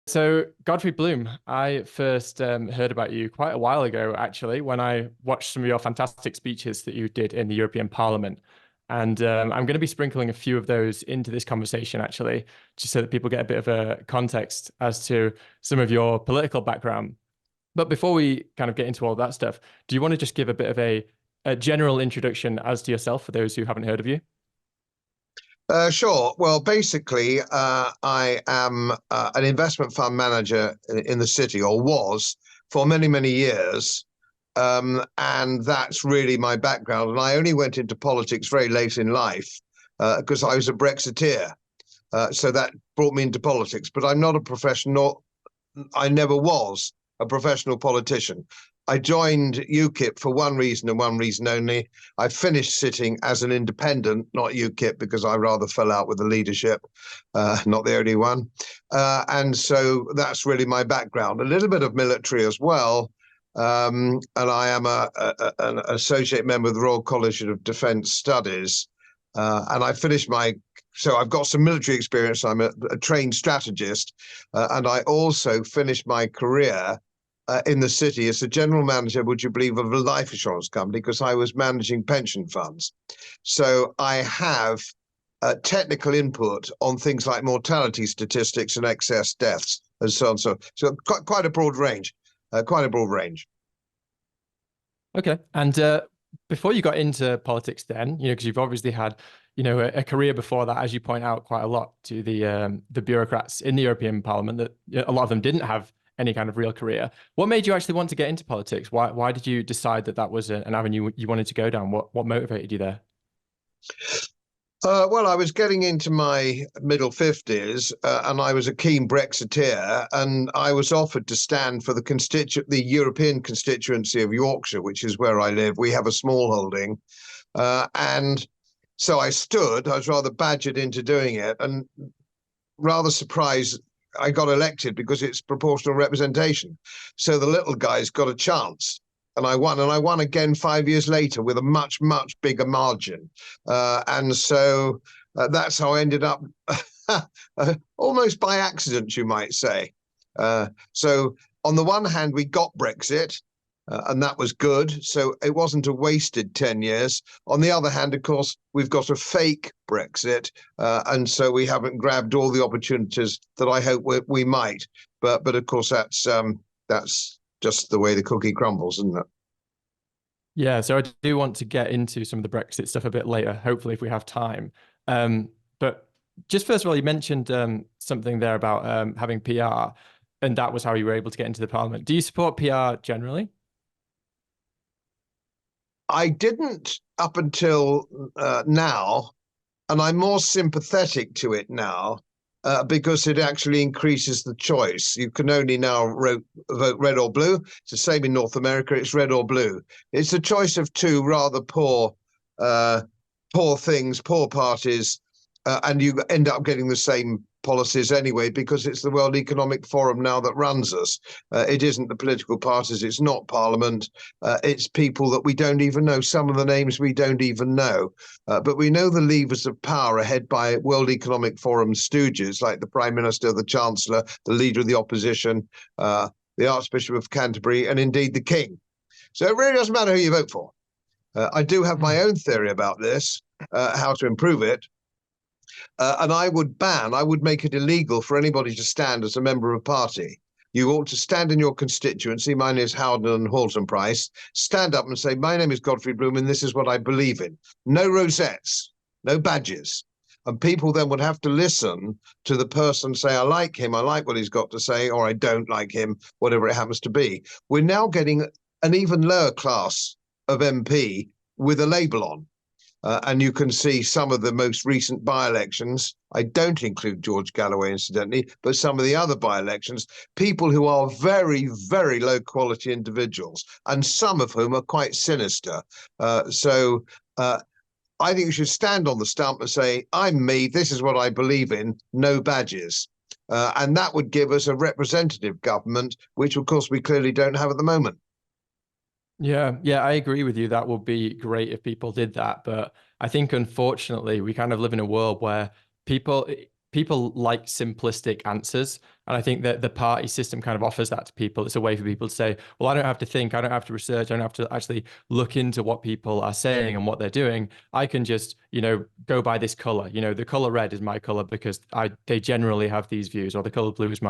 So Godfrey Bloom, I first heard about you quite a while ago, actually, when I watched some of your fantastic speeches that you did in the European Parliament. And I'm going to be sprinkling a few of those into this conversation, actually, just so that people get a bit of a context as to some of your political background. But before we kind of get into all that stuff, do you want to just give a bit of a general introduction as to yourself for those who haven't heard of you? Sure. Well, basically, I am an investment fund manager in the city, or was for many, many years. And that's really my background. And I only went into politics very late in life because I was a Brexiteer. So that brought me into politics. But I'm not a professional. I never was a professional politician. I joined UKIP for one reason and one reason only. I finished sitting as an independent, not UKIP, because I rather fell out with the leadership, not the only one. And so that's really my background. A little bit of military as well. And I am an associate member of the Royal College of Defence Studies. And I finished so I've got some military experience. I'm a trained strategist. And I also finished my career in the city as the general manager, would you believe, of a life insurance company, because I was managing pension funds. So I have technical input on things like mortality statistics and excess deaths and so on. So quite a broad range, quite a broad range. Okay. And before you got into politics then, because you've obviously had, a career before that, as you point out quite a lot to the bureaucrats in the European Parliament, that a lot of them didn't have any kind of real career. What made you actually want to get into politics? Why did you decide that that was an avenue you wanted to go down? What motivated you there? Well, I was getting into my middle 50s, and I was a keen Brexiteer, and I was offered to stand for the European constituency of Yorkshire, which is where I live. We have a small holding, and so I stood. I was rather badgered into doing it, and rather surprised I got elected because it's proportional representation. So the little guys got a chance. And I won again 5 years later with a much, much bigger margin. And so that's how I ended up almost by accident, you might say. So on the one hand, we got Brexit, and that was good. So it wasn't a wasted 10 years. On the other hand, of course, we've got a fake Brexit. And so we haven't grabbed all the opportunities that I hope we might. But of course, that's just the way the cookie crumbles, isn't it? Yeah, so I do want to get into some of the Brexit stuff a bit later, hopefully if we have time. But just first of all, you mentioned something there about having PR, and that was how you were able to get into the Parliament. Do you support PR generally? I didn't up until now, and I'm more sympathetic to it now because it actually increases the choice. You can only now vote red or blue. It's the same in North America. It's red or blue. It's a choice of two rather poor things, poor parties, and you end up getting the same policies anyway, because it's the World Economic Forum now that runs us. It isn't the political parties, it's not Parliament, it's people that we don't even know, some of the names we don't even know. But we know the levers of power are headed by World Economic Forum stooges, like the Prime Minister, the Chancellor, the Leader of the Opposition, the Archbishop of Canterbury, and indeed the King. So it really doesn't matter who you vote for. I do have my own theory about this, how to improve it. And I would make it illegal for anybody to stand as a member of a party. You ought to stand in your constituency. Mine is Howden and Halton Price. Stand up and say, my name is Godfrey Bloom, and this is what I believe in. No rosettes, no badges. And people then would have to listen to the person say, I like him, I like what he's got to say, or I don't like him, whatever it happens to be. We're now getting an even lower class of MP with a label on. And you can see some of the most recent by-elections. I don't include George Galloway, incidentally, but some of the other by-elections, people who are very, very low-quality individuals, and some of whom are quite sinister. So I think you should stand on the stump and say, I'm me, this is what I believe in, no badges. And that would give us a representative government, which, of course, we clearly don't have at the moment. Yeah, I agree with you. That would be great if people did that. But I think, unfortunately, we kind of live in a world where people, people like simplistic answers. And I think that the party system kind of offers that to people. It's a way for people to say, well, I don't have to think, I don't have to research, I don't have to actually look into what people are saying and what they're doing. I can just, go by this color. The color red is my color because they generally have these views, or the color blue is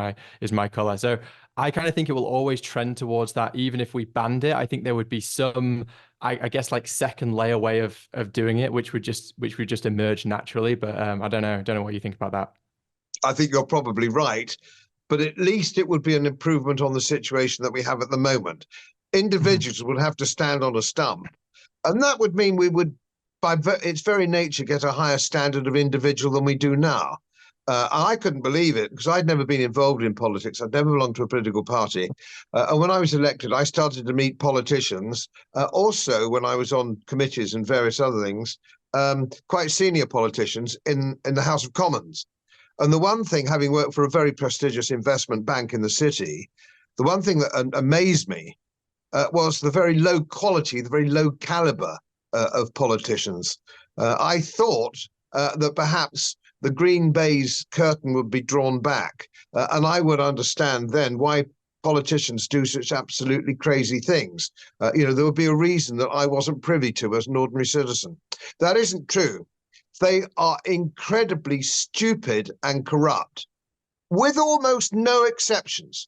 my color. So I kind of think it will always trend towards that. Even if we banned it, I think there would be some, I guess, like second layer way of doing it, which would just emerge naturally. But I don't know what you think about that. I think you're probably right, but at least it would be an improvement on the situation that we have at the moment. Individuals would have to stand on a stump, and that would mean we would, by its very nature, get a higher standard of individual than we do now. I couldn't believe it because I'd never been involved in politics. I'd never belonged to a political party. And when I was elected, I started to meet politicians. Also, when I was on committees and various other things, quite senior politicians in the House of Commons. And the one thing, having worked for a very prestigious investment bank in the city, the one thing that amazed me was the very low quality, the very low caliber of politicians. I thought that perhaps the Green Bay's curtain would be drawn back, and I would understand then why politicians do such absolutely crazy things. There would be a reason that I wasn't privy to as an ordinary citizen. That isn't true. They are incredibly stupid and corrupt, with almost no exceptions.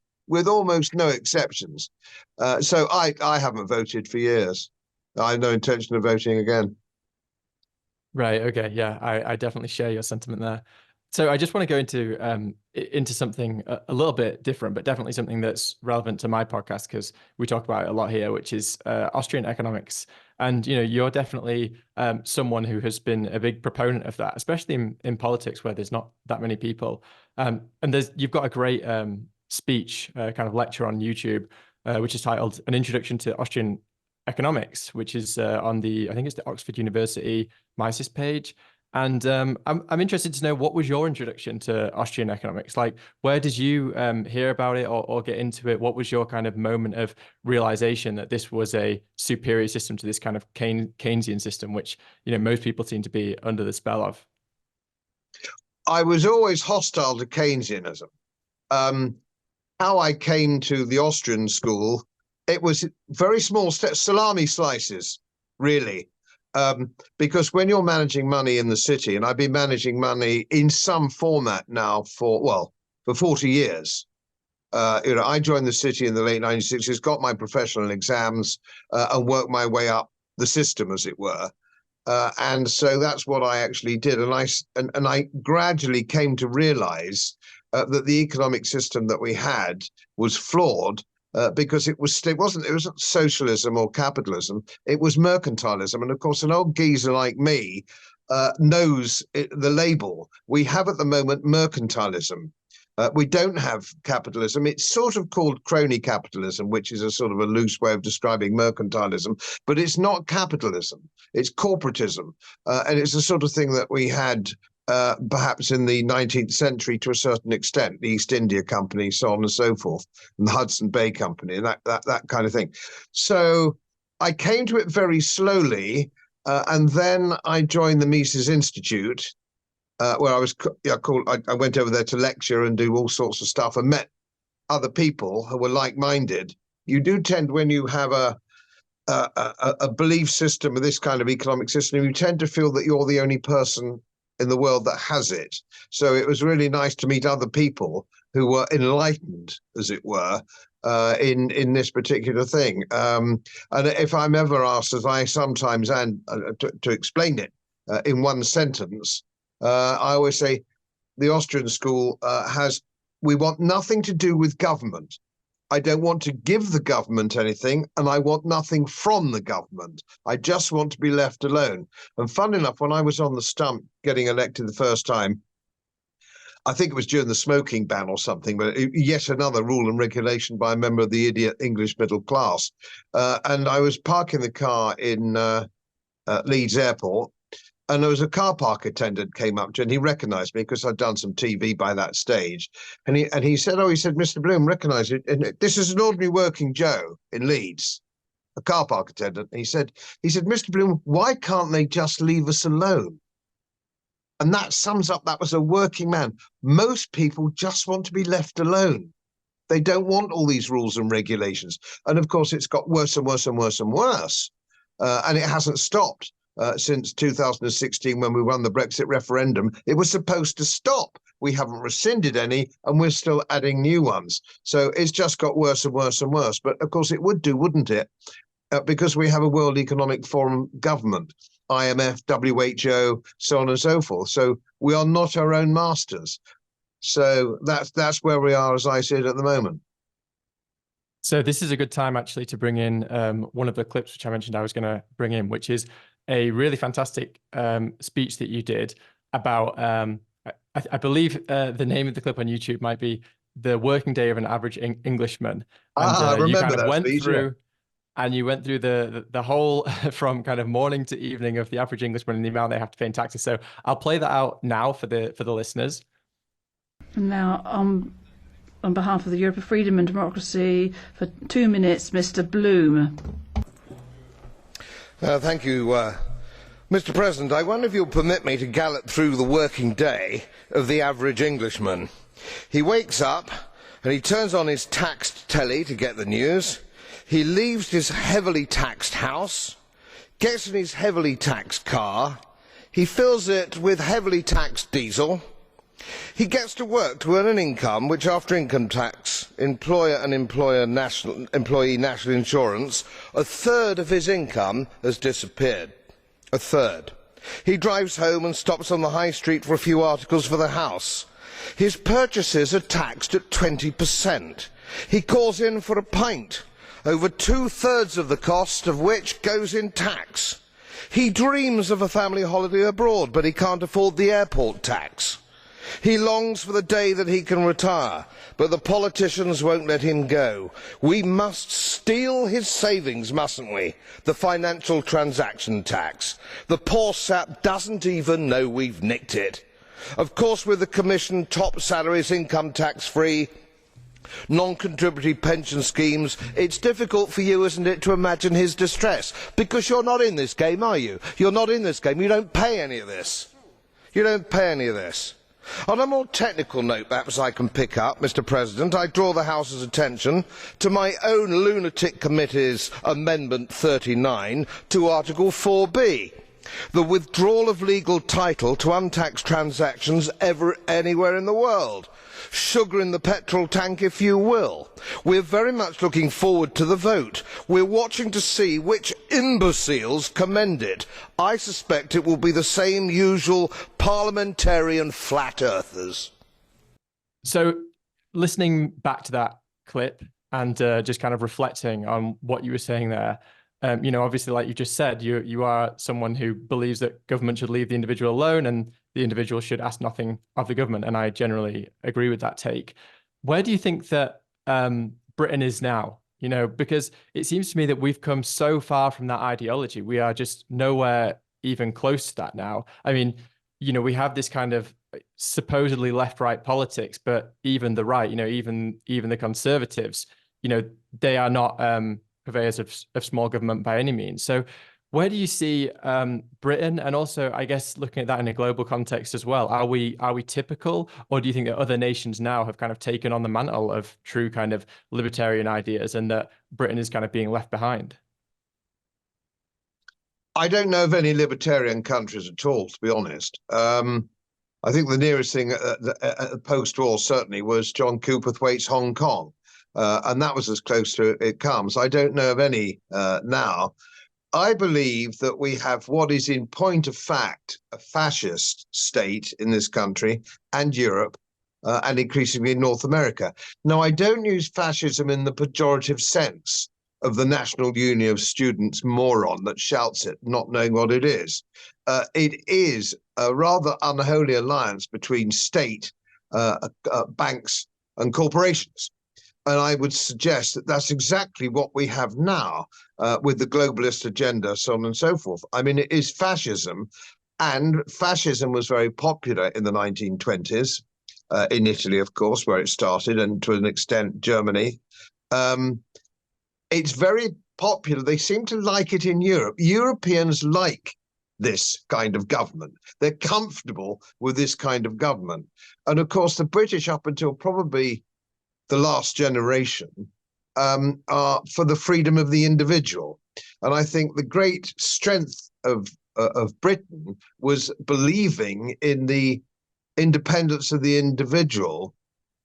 So I haven't voted for years. I have no intention of voting again. Right. Okay. Yeah, I definitely share your sentiment there. So I just want to go into something a little bit different, but definitely something that's relevant to my podcast because we talk about it a lot here, which is Austrian economics. And you're definitely someone who has been a big proponent of that, especially in politics where there's not that many people. And you've got a great speech, kind of lecture on YouTube, which is titled "An Introduction to Austrian Economics," which is on I think it's the Oxford University Mises page. And I'm interested to know, what was your introduction to Austrian economics? Like, where did you hear about it or get into it? What was your kind of moment of realization that this was a superior system to this kind of Keynesian system, which most people seem to be under the spell of? I was always hostile to Keynesianism. How I came to the Austrian school, it was very small salami slices, really. Because when you're managing money in the city, and I've been managing money in some format now for 40 years. I joined the city in the late 1960s, got my professional exams, and worked my way up the system, as it were. And so that's what I actually did. And I gradually came to realize that the economic system that we had was flawed. Because it wasn't socialism or capitalism, it was mercantilism. And of course, an old geezer like me knows the label. We have at the moment mercantilism. We don't have capitalism. It's sort of called crony capitalism, which is a sort of a loose way of describing mercantilism, but it's not capitalism. It's corporatism. And it's the sort of thing that we had perhaps in the 19th century to a certain extent, the East India Company, so on and so forth, and the Hudson Bay Company, and that kind of thing. So I came to it very slowly, and then I joined the Mises Institute, where I was called. I went over there to lecture and do all sorts of stuff, and met other people who were like-minded. You do tend, when you have a belief system of this kind of economic system, you tend to feel that you're the only person in the world that has it. So it was really nice to meet other people who were enlightened, as it were, in this particular thing. And if I'm ever asked, as I sometimes am, to explain it in one sentence, I always say the Austrian school we want nothing to do with government. I don't want to give the government anything, and I want nothing from the government. I just want to be left alone. And fun enough, when I was on the stump getting elected the first time, I think it was during the smoking ban or something, but yet another rule and regulation by a member of the idiot English middle class. And I was parking the car in Leeds Airport, and there was a car park attendant came up to, and he recognized me because I'd done some TV by that stage. And he said, Mr. Bloom, recognize it. And this is an ordinary working Joe in Leeds, a car park attendant. And he said, Mr. Bloom, why can't they just leave us alone? And that sums up, that was a working man. Most people just want to be left alone. They don't want all these rules and regulations. And of course, it's got worse and worse and worse and worse. And it hasn't stopped since 2016 when we won the Brexit referendum. It was supposed to stop. We haven't rescinded any, and we're still adding new ones. So it's just got worse and worse and worse. But of course, it would do, wouldn't it? Because we have a World Economic Forum government, IMF, WHO, so on and so forth. So we are not our own masters. So that's where we are, as I see it, at the moment. So this is a good time actually to bring in one of the clips which I mentioned I was going to bring in, which is a really fantastic speech that you did about, I believe the name of the clip on YouTube might be "The Working Day of an Average Englishman." And I remember you kind of that went speech, through, yeah. and you went through the whole from kind of morning to evening of the average Englishman and the amount they have to pay in taxes. So I'll play that out now for the listeners. And now, on behalf of the Europe of Freedom and Democracy, for 2 minutes, Mr. Bloom. Thank you, Mr. President. I wonder if you'll permit me to gallop through the working day of the average Englishman. He wakes up and he turns on his taxed telly to get the news. He leaves his heavily taxed house, gets in his heavily taxed car. He fills it with heavily taxed diesel. He gets to work to earn an income which, after income tax, employer and employee national insurance, a third of his income has disappeared. A third. He drives home and stops on the high street for a few articles for the house. His purchases are taxed at 20%. He calls in for a pint, over 2/3 of the cost of which goes in tax. He dreams of a family holiday abroad, but he can't afford the airport tax. He longs for the day that he can retire, but the politicians won't let him go. We must steal his savings, mustn't we? The financial transaction tax. The poor sap doesn't even know we've nicked it. Of course, with the Commission, top salaries income tax free, non-contributory pension schemes, it's difficult for you, isn't it, to imagine his distress? Because you're not in this game, are you? You're not in this game. You don't pay any of this. You don't pay any of this. On a more technical note perhaps I can pick up, Mr. President, I draw the House's attention to my own lunatic committee's Amendment 39 to Article 4B, the withdrawal of legal title to untaxed transactions anywhere in the world. Sugar in the petrol tank, if you will. We're very much looking forward to the vote. We're watching to see which imbeciles commend it. I suspect it will be the same usual parliamentarian flat earthers. So listening back to that clip and just kind of reflecting on what you were saying there, obviously, like you just said, you are someone who believes that government should leave the individual alone and the individual should ask nothing of the government. And I generally agree with that take. Where do you think that Britain is now? Because it seems to me that we've come so far from that ideology. We are just nowhere even close to that now. I mean, we have this kind of supposedly left-right politics, but even the right, even the Conservatives, they are not purveyors of small government by any means. So where do you see Britain, and also, I guess, looking at that in a global context as well? Are we typical, or do you think that other nations now have kind of taken on the mantle of true kind of libertarian ideas, and that Britain is kind of being left behind? I don't know of any libertarian countries at all, to be honest. I think the nearest thing post-war certainly was John Cooperthwaite's Hong Kong, and that was as close to it comes. I don't know of any now. I believe that we have what is in point of fact a fascist state in this country and Europe and increasingly in North America. Now, I don't use fascism in the pejorative sense of the National Union of Students moron that shouts it, not knowing what it is. It is a rather unholy alliance between state, banks and corporations. And I would suggest that that's exactly what we have now with the globalist agenda, so on and so forth. I mean, it is fascism, and fascism was very popular in the 1920s, in Italy, of course, where it started, and to an extent, Germany. It's very popular. They seem to like it in Europe. Europeans like this kind of government. They're comfortable with this kind of government. And of course, the British, up until probably the last generation, are for the freedom of the individual. And I think the great strength of Britain was believing in the independence of the individual.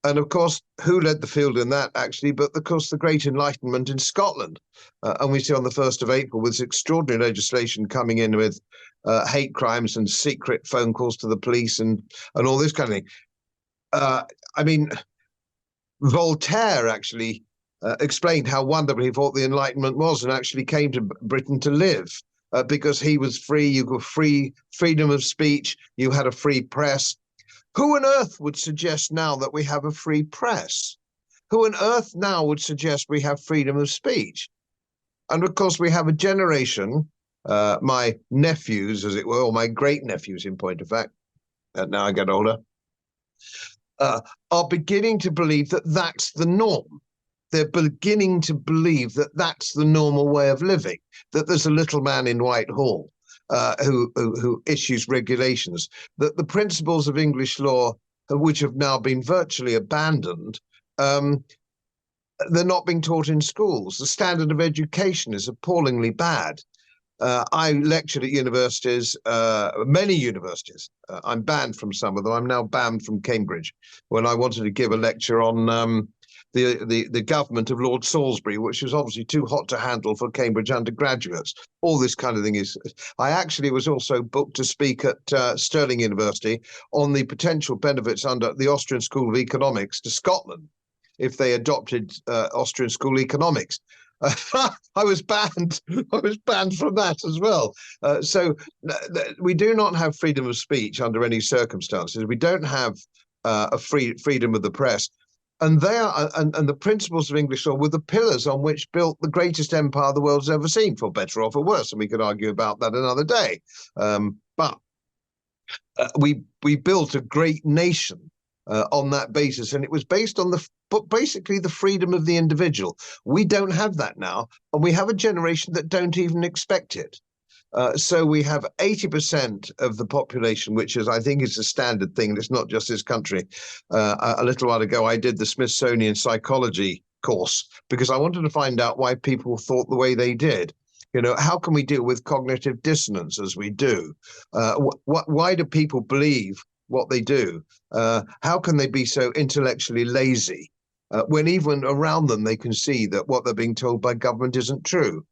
And of course, who led the field in that, actually, but of course the Great Enlightenment in Scotland. And we see on the 1st of April with this extraordinary legislation coming in with hate crimes and secret phone calls to the police and all this kind of thing. I mean, Voltaire actually explained how wonderful he thought the Enlightenment was, and actually came to Britain to live because he was free. You got freedom of speech. You had a free press. Who on earth would suggest now that we have a free press? Who on earth now would suggest we have freedom of speech? And of course, we have a generation, my nephews, as it were, or my great nephews in point of fact, now I get older, are beginning to believe that that's the norm. They're beginning to believe that that's the normal way of living, that there's a little man in Whitehall who issues regulations, that the principles of English law, which have now been virtually abandoned, they're not being taught in schools. The standard of education is appallingly bad. I lectured at universities, many universities. I'm banned from some of them. I'm now banned from Cambridge when I wanted to give a lecture on the government of Lord Salisbury, which was obviously too hot to handle for Cambridge undergraduates. All this kind of thing is. I actually was also booked to speak at Stirling University on the potential benefits under the Austrian School of Economics to Scotland if they adopted Austrian School Economics. I was banned. I was banned from that as well. So we do not have freedom of speech under any circumstances. We don't have a freedom of the press. And they are, and the principles of English law were the pillars on which built the greatest empire the world's ever seen, for better or for worse. And we could argue about that another day. But we built a great nation on that basis, and it was based on basically the freedom of the individual. We don't have that now, and we have a generation that don't even expect it. So we have 80% of the population, which is, I think, is a standard thing. And it's not just this country. A little while ago, I did the Smithsonian psychology course because I wanted to find out why people thought the way they did. You know, how can we deal with cognitive dissonance as we do? Why do people believe what they do? How can they be so intellectually lazy when even around them they can see that what they're being told by government isn't true?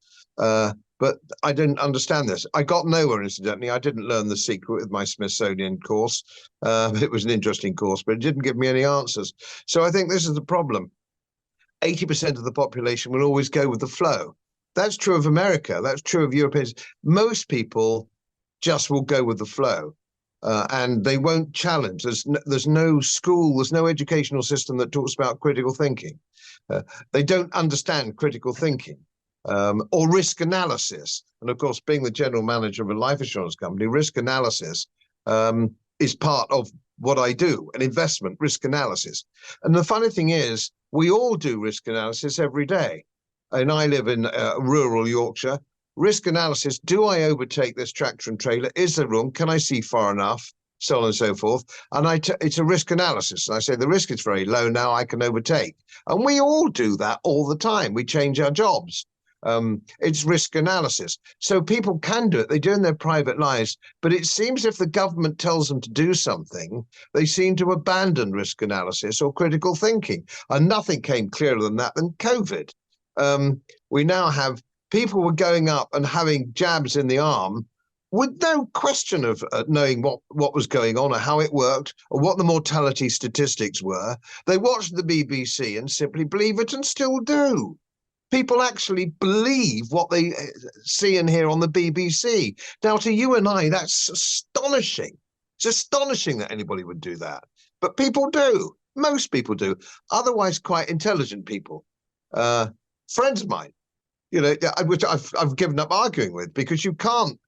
But I didn't understand this. I got nowhere, incidentally. I didn't learn the secret with my Smithsonian course. It was an interesting course, but it didn't give me any answers. So I think this is the problem. 80% of the population will always go with the flow. That's true of America. That's true of Europeans. Most people just will go with the flow. And they won't challenge. There's no school, there's no educational system that talks about critical thinking. They don't understand critical thinking. Or risk analysis. And of course, being the general manager of a life insurance company, risk analysis is part of what I do, an investment risk analysis. And the funny thing is, we all do risk analysis every day. And I live in rural Yorkshire. Risk analysis, do I overtake this tractor and trailer? Is there room? Can I see far enough? So on and so forth. And it's a risk analysis. And I say the risk is very low now, I can overtake. And we all do that all the time. We change our jobs. It's risk analysis. So people can do it. They do it in their private lives. But it seems if the government tells them to do something, they seem to abandon risk analysis or critical thinking. And nothing came clearer than that than COVID. We now have people were going up and having jabs in the arm with no question of knowing what was going on or how it worked or what the mortality statistics were. They watched the BBC and simply believe it and still do. People actually believe what they see and hear on the BBC. Now, to you and I, that's astonishing. It's astonishing that anybody would do that. But people do. Most people do. Otherwise, quite intelligent people. Friends of mine, you know, which I've given up arguing with, because you can't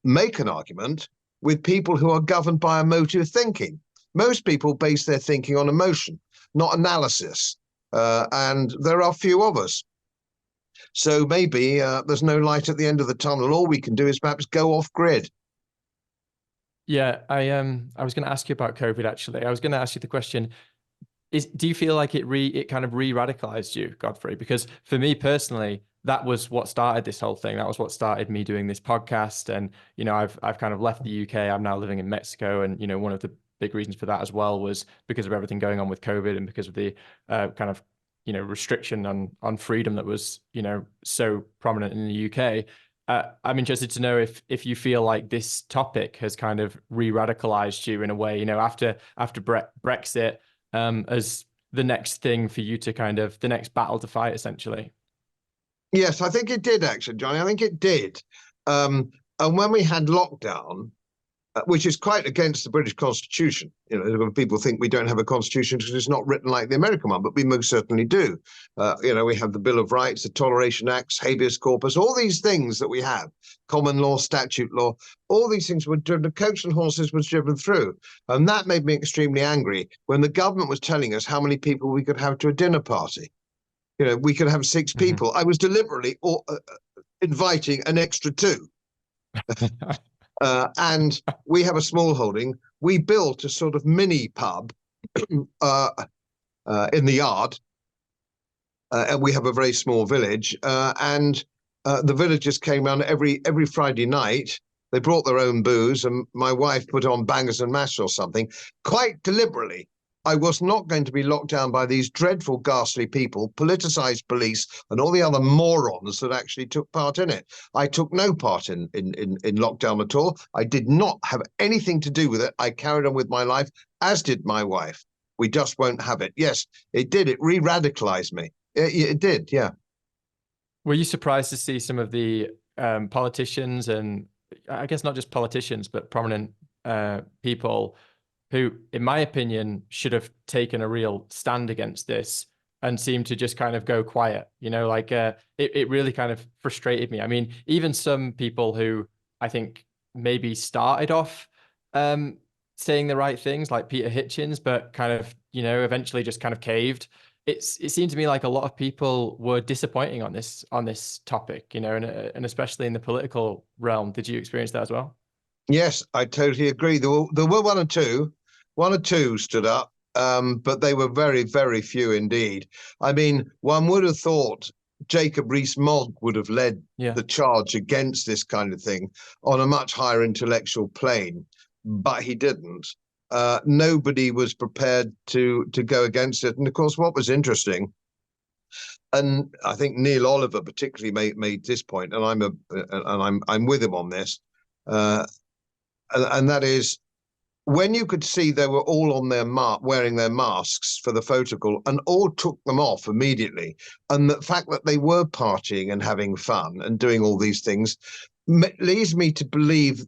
make an argument with people who are governed by emotive thinking. Most people base their thinking on emotion, not analysis. And there are few of us. So maybe there's no light at the end of the tunnel. All we can do is perhaps go off grid. Yeah, I was going to ask you about COVID actually. I was going to ask you the question, do you feel like it kind of re-radicalized you, Godfrey? Because for me personally, that was what started this whole thing. That was what started me doing this podcast. And, I've kind of left the UK. I'm now living in Mexico. And, one of the big reasons for that as well was because of everything going on with COVID and because of the kind of, restriction on freedom that was, so prominent in the UK. I'm interested to know if you feel like this topic has kind of re-radicalized you in a way, after Brexit, as the next thing for you to kind of the next battle to fight, essentially. Yes, I think it did, actually, Johnny. I think it did. And when we had lockdown, which is quite against the British Constitution, people think we don't have a constitution because it's not written like the American one, but we most certainly do. We have the Bill of Rights, the Toleration Acts, habeas corpus, all these things that we have, common law, statute law, all these things were driven, the coach and horses was driven through. And that made me extremely angry when the government was telling us how many people we could have to a dinner party. We could have 6 people. I was deliberately inviting an extra 2. And we have a small holding. We built a sort of mini pub in the yard. And we have a very small village. And the villagers came around every Friday night. They brought their own booze, and my wife put on bangers and mash or something, quite deliberately. I was not going to be locked down by these dreadful, ghastly people, politicized police, and all the other morons that actually took part in it. I took no part in lockdown at all. I did not have anything to do with it. I carried on with my life, as did my wife. We just won't have it. Yes, it did. It re-radicalized me. It did, yeah. Were you surprised to see some of the politicians, and I guess not just politicians, but prominent people who, in my opinion, should have taken a real stand against this and seemed to just kind of go quiet? It really kind of frustrated me. I mean, even some people who I think maybe started off saying the right things, like Peter Hitchens, but kind of, eventually just kind of caved. It seemed to me like a lot of people were disappointing on this topic, and especially in the political realm. Did you experience that as well? Yes, I totally agree. There were one or two stood up, but they were very, very few indeed. I mean, one would have thought Jacob Rees-Mogg would have led the charge against this kind of thing on a much higher intellectual plane, but he didn't. Nobody was prepared to go against it. And of course, what was interesting, and I think Neil Oliver particularly made this point, and I'm with him on this, and that is, when you could see they were all on their wearing their masks for the photo call, and all took them off immediately, and the fact that they were partying and having fun and doing all these things leads me to believe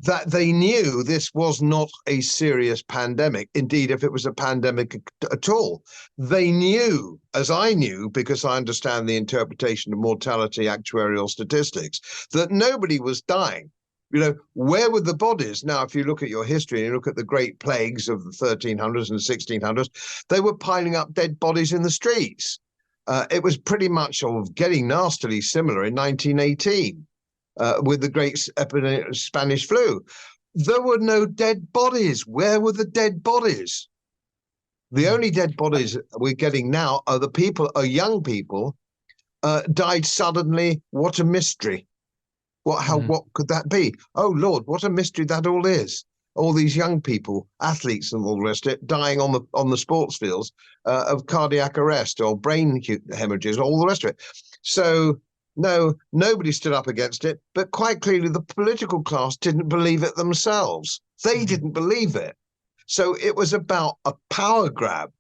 that they knew this was not a serious pandemic. Indeed, if it was a pandemic at all, they knew, as I knew, because I understand the interpretation of mortality actuarial statistics, that nobody was dying. Where were the bodies? Now, if you look at your history and you look at the great plagues of the 1300s and 1600s, they were piling up dead bodies in the streets. It was pretty much getting nastily similar in 1918 with the great Spanish flu. There were no dead bodies. Where were the dead bodies? The only dead bodies we're getting now are young people died suddenly. What a mystery. What could that be? Oh, Lord, what a mystery that all is. All these young people, athletes and all the rest of it, dying on the sports fields of cardiac arrest or brain hemorrhages, all the rest of it. So, no, nobody stood up against it. But quite clearly, the political class didn't believe it themselves. They didn't believe it. So it was about a power grab.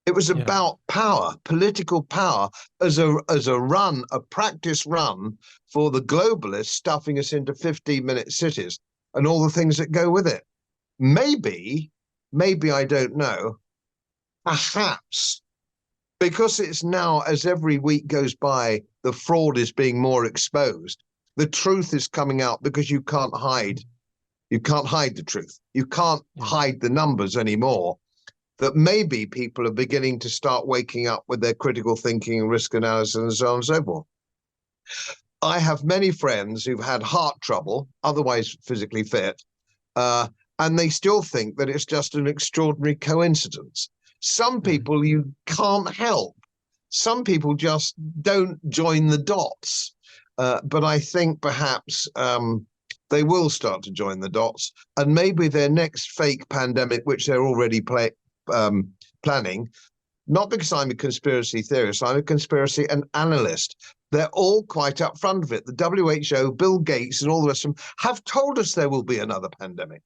It was about power, political power, as a practice run for the globalists stuffing us into 15-minute cities and all the things that go with it. Maybe, I don't know, perhaps, because it's now, as every week goes by, the fraud is being more exposed. The truth is coming out because you can't hide the truth. You can't hide the numbers anymore. that maybe people are beginning to start waking up with their critical thinking and risk analysis and so on and so forth. I have many friends who've had heart trouble, otherwise physically fit, and they still think that it's just an extraordinary coincidence. Some people you can't help. Some people just don't join the dots. But I think perhaps they will start to join the dots, and maybe their next fake pandemic, which they're already planning, not because I'm a conspiracy theorist, I'm a conspiracy and analyst. They're all quite up front of it. The WHO, Bill Gates, and all the rest of them have told us there will be another pandemic.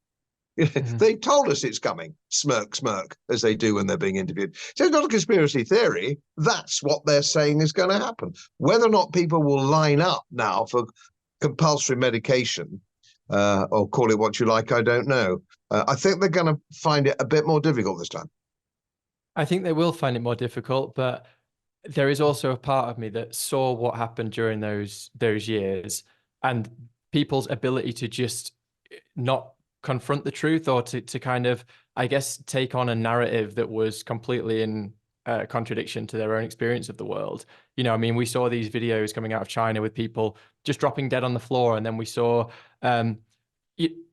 They told us it's coming. Smirk, smirk, as they do when they're being interviewed. So it's not a conspiracy theory. That's what they're saying is going to happen. Whether or not people will line up now for compulsory medication, or call it what you like, I don't know. I think they're going to find it a bit more difficult this time. I think they will find it more difficult, but there is also a part of me that saw what happened during those years and people's ability to just not confront the truth, or to kind of, I guess, take on a narrative that was completely in contradiction to their own experience of the world. You know, I mean, we saw these videos coming out of China with people just dropping dead on the floor, and then we saw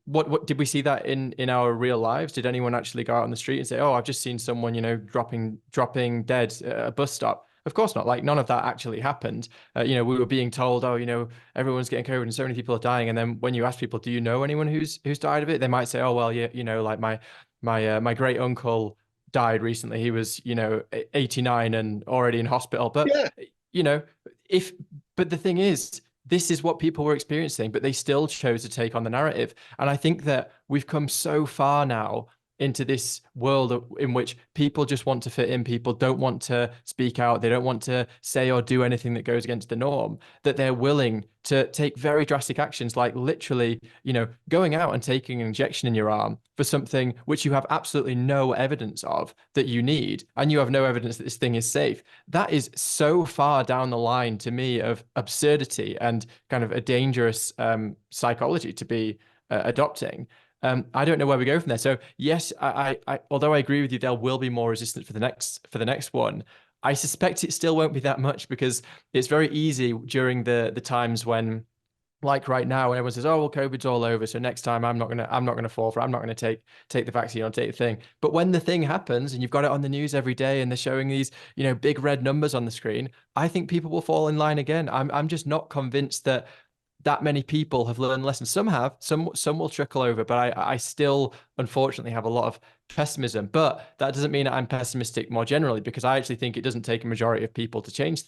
what did we see that in our real lives? Did anyone actually go out on the street and say, "Oh, I've just seen someone, you know, dropping dead at a bus stop"? Of course not. Like, none of that actually happened. You know, we were being told, "Oh, you know, everyone's getting COVID and so many people are dying." And then when you ask people, "Do you know anyone who's died of it?" They might say, "Oh, well, yeah, you know, like my great uncle died recently. He was, you know, 89 and already in hospital." But Yeah. you know, but the thing is, this is what people were experiencing, but they still chose to take on the narrative. And I think that we've come so far now into this world in which people just want to fit in. People don't want to speak out. They don't want to say or do anything that goes against the norm, that they're willing to take very drastic actions, like literally, you know, going out and taking an injection in your arm for something which you have absolutely no evidence of that you need, and you have no evidence that this thing is safe. That is so far down the line to me of absurdity and kind of a dangerous psychology to be adopting. I don't know where we go from there. So yes, I although I agree with you, there will be more resistance for the next one. I suspect it still won't be that much, because it's very easy during the times when, like right now, when everyone says, "Oh, well, COVID's all over, so next time I'm not gonna fall for it. I'm not gonna take the vaccine or take the thing." But when the thing happens and you've got it on the news every day and they're showing these, you know, big red numbers on the screen, I think people will fall in line again. I'm just not convinced that many people have learned lessons. Some have, some will trickle over, but I still, unfortunately, have a lot of pessimism. But that doesn't mean I'm pessimistic more generally, because I actually think it doesn't take a majority of people to change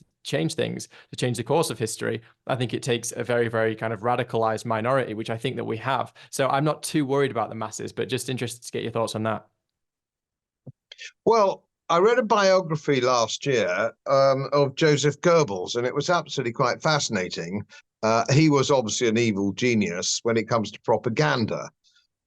things, to change the course of history. I think it takes a very, very kind of radicalized minority, which I think that we have. So I'm not too worried about the masses, but just interested to get your thoughts on that. Well, I read a biography last year of Joseph Goebbels, and it was absolutely quite fascinating. He was obviously an evil genius when it comes to propaganda.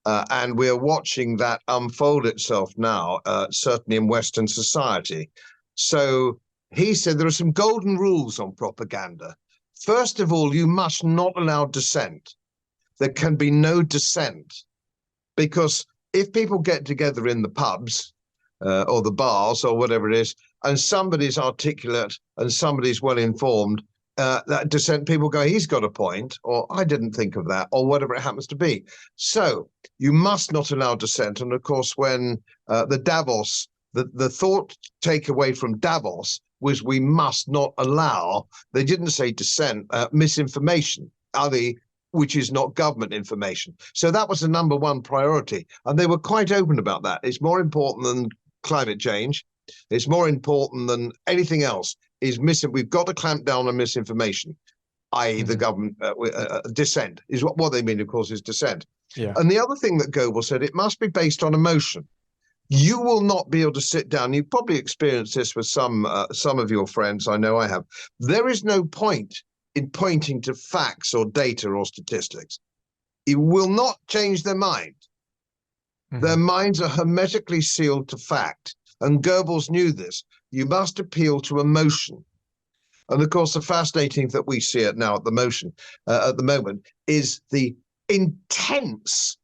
And we're watching that unfold itself now, certainly in Western society. So he said there are some golden rules on propaganda. First of all, you must not allow dissent. There can be no dissent, because if people get together in the pubs or the bars or whatever it is, and somebody's articulate and somebody's well informed, that dissent, people go, "He's got a point," or "I didn't think of that," or whatever it happens to be. So you must not allow dissent. And of course, when the Davos, the thought takeaway from Davos was we must not allow, they didn't say dissent, misinformation, which is not government information. So that was the number one priority. And they were quite open about that. It's more important than climate change. It's more important than anything else. We've got to clamp down on misinformation, i.e. the government dissent is what they mean, of course, is dissent. Yeah. And the other thing that Goebbels said, it must be based on emotion. You will not be able to sit down. You've probably experienced this with some of your friends. I know I have. There is no point in pointing to facts or data or statistics. It will not change their mind. Their minds are hermetically sealed to fact. And Goebbels knew this. You must appeal to emotion. And of course, the fascinating thing that we see it now at the moment is the intense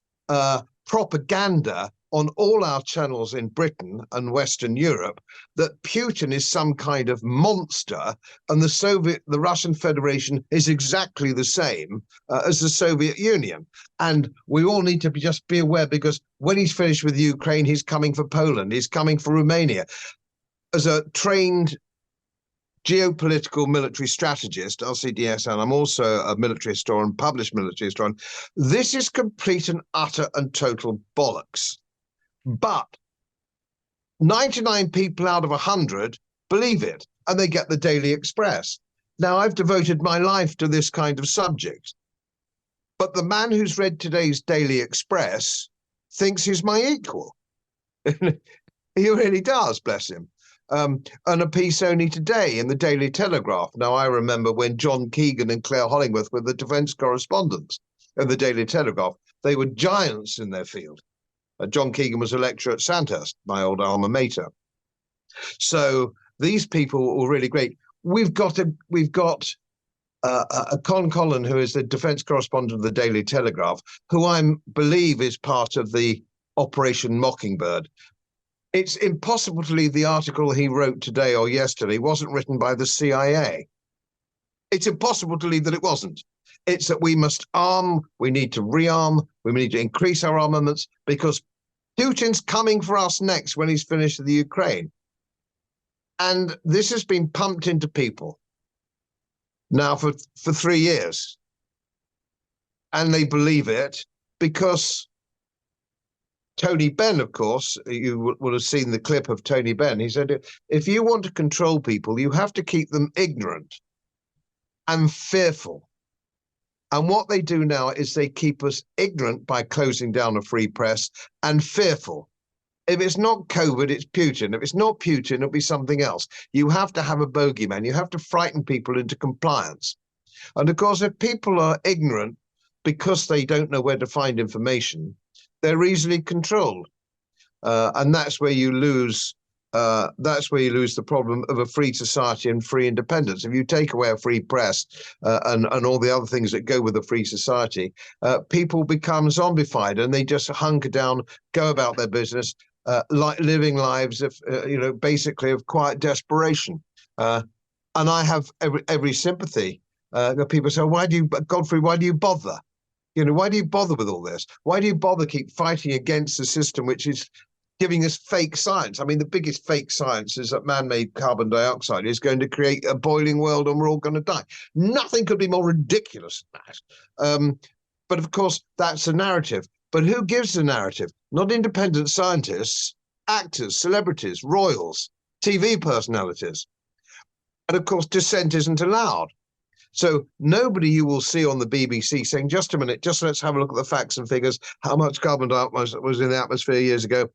propaganda on all our channels in Britain and Western Europe that Putin is some kind of monster and the Russian Federation is exactly the same as the Soviet Union. And we all need to just be aware, because when he's finished with Ukraine, he's coming for Poland, he's coming for Romania. As a trained geopolitical military strategist, LCDS, and I'm also a military historian, published military historian, this is complete and utter and total bollocks. But 99 people out of 100 believe it, and they get the Daily Express. Now, I've devoted my life to this kind of subject, but the man who's read today's Daily Express thinks he's my equal. He really does, bless him. And a piece only today in the Daily Telegraph. Now, I remember when John Keegan and Claire Hollingworth were the defence correspondents of the Daily Telegraph. They were giants in their field. John Keegan was a lecturer at Sandhurst, my old alma mater. So these people were really great. We've got Con Collin, who is the defence correspondent of the Daily Telegraph, who I believe is part of the Operation Mockingbird. It's impossible to believe the article he wrote today or yesterday wasn't written by the CIA. It's impossible to believe that it wasn't. It's that we must arm, we need to rearm, we need to increase our armaments, because Putin's coming for us next when he's finished with the Ukraine. And this has been pumped into people now for 3 years. And they believe it because Tony Benn, of course, you will have seen the clip of Tony Benn. He said, if you want to control people, you have to keep them ignorant and fearful. And what they do now is they keep us ignorant by closing down a free press and fearful. If it's not COVID, it's Putin. If it's not Putin, it'll be something else. You have to have a bogeyman. You have to frighten people into compliance. And of course, if people are ignorant because they don't know where to find information, they're easily controlled, and that's where you lose. That's where you lose the problem of a free society and free independence. If you take away a free press and all the other things that go with a free society, people become zombified and they just hunker down, go about their business, like living lives of basically of quiet desperation. And I have every sympathy. People say, Godfrey, why do you bother? Why do you bother with all this? Why do you bother keep fighting against the system which is giving us fake science? I mean, the biggest fake science is that man-made carbon dioxide is going to create a boiling world and we're all going to die. Nothing could be more ridiculous than that. But of course, that's the narrative. But who gives the narrative? Not independent scientists, actors, celebrities, royals, TV personalities. And of course, dissent isn't allowed. So nobody you will see on the BBC saying, just a minute, just let's have a look at the facts and figures, how much carbon dioxide was in the atmosphere years ago,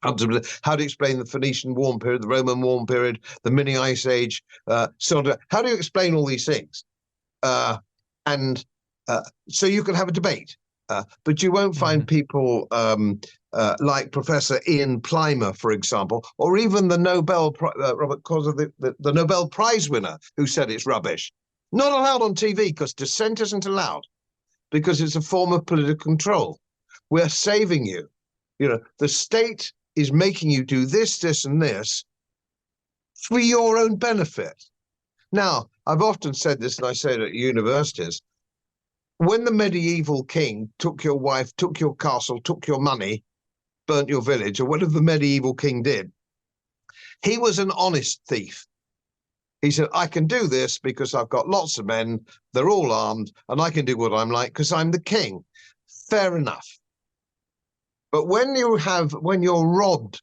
how to explain the Phoenician warm period, the Roman warm period, the mini ice age, so on. How do you explain all these things? So you can have a debate, but you won't find people like Professor Ian Plimer, for example, or even the Nobel the Nobel Prize winner who said it's rubbish. Not allowed on TV because dissent isn't allowed, because it's a form of political control. We're saving you. The state is making you do this, this, and this for your own benefit. Now, I've often said this, and I say it at universities. When the medieval king took your wife, took your castle, took your money, burnt your village, or whatever the medieval king did, he was an honest thief. He said, I can do this because I've got lots of men, they're all armed, and I can do what I'm like because I'm the king. Fair enough. But when you're robbed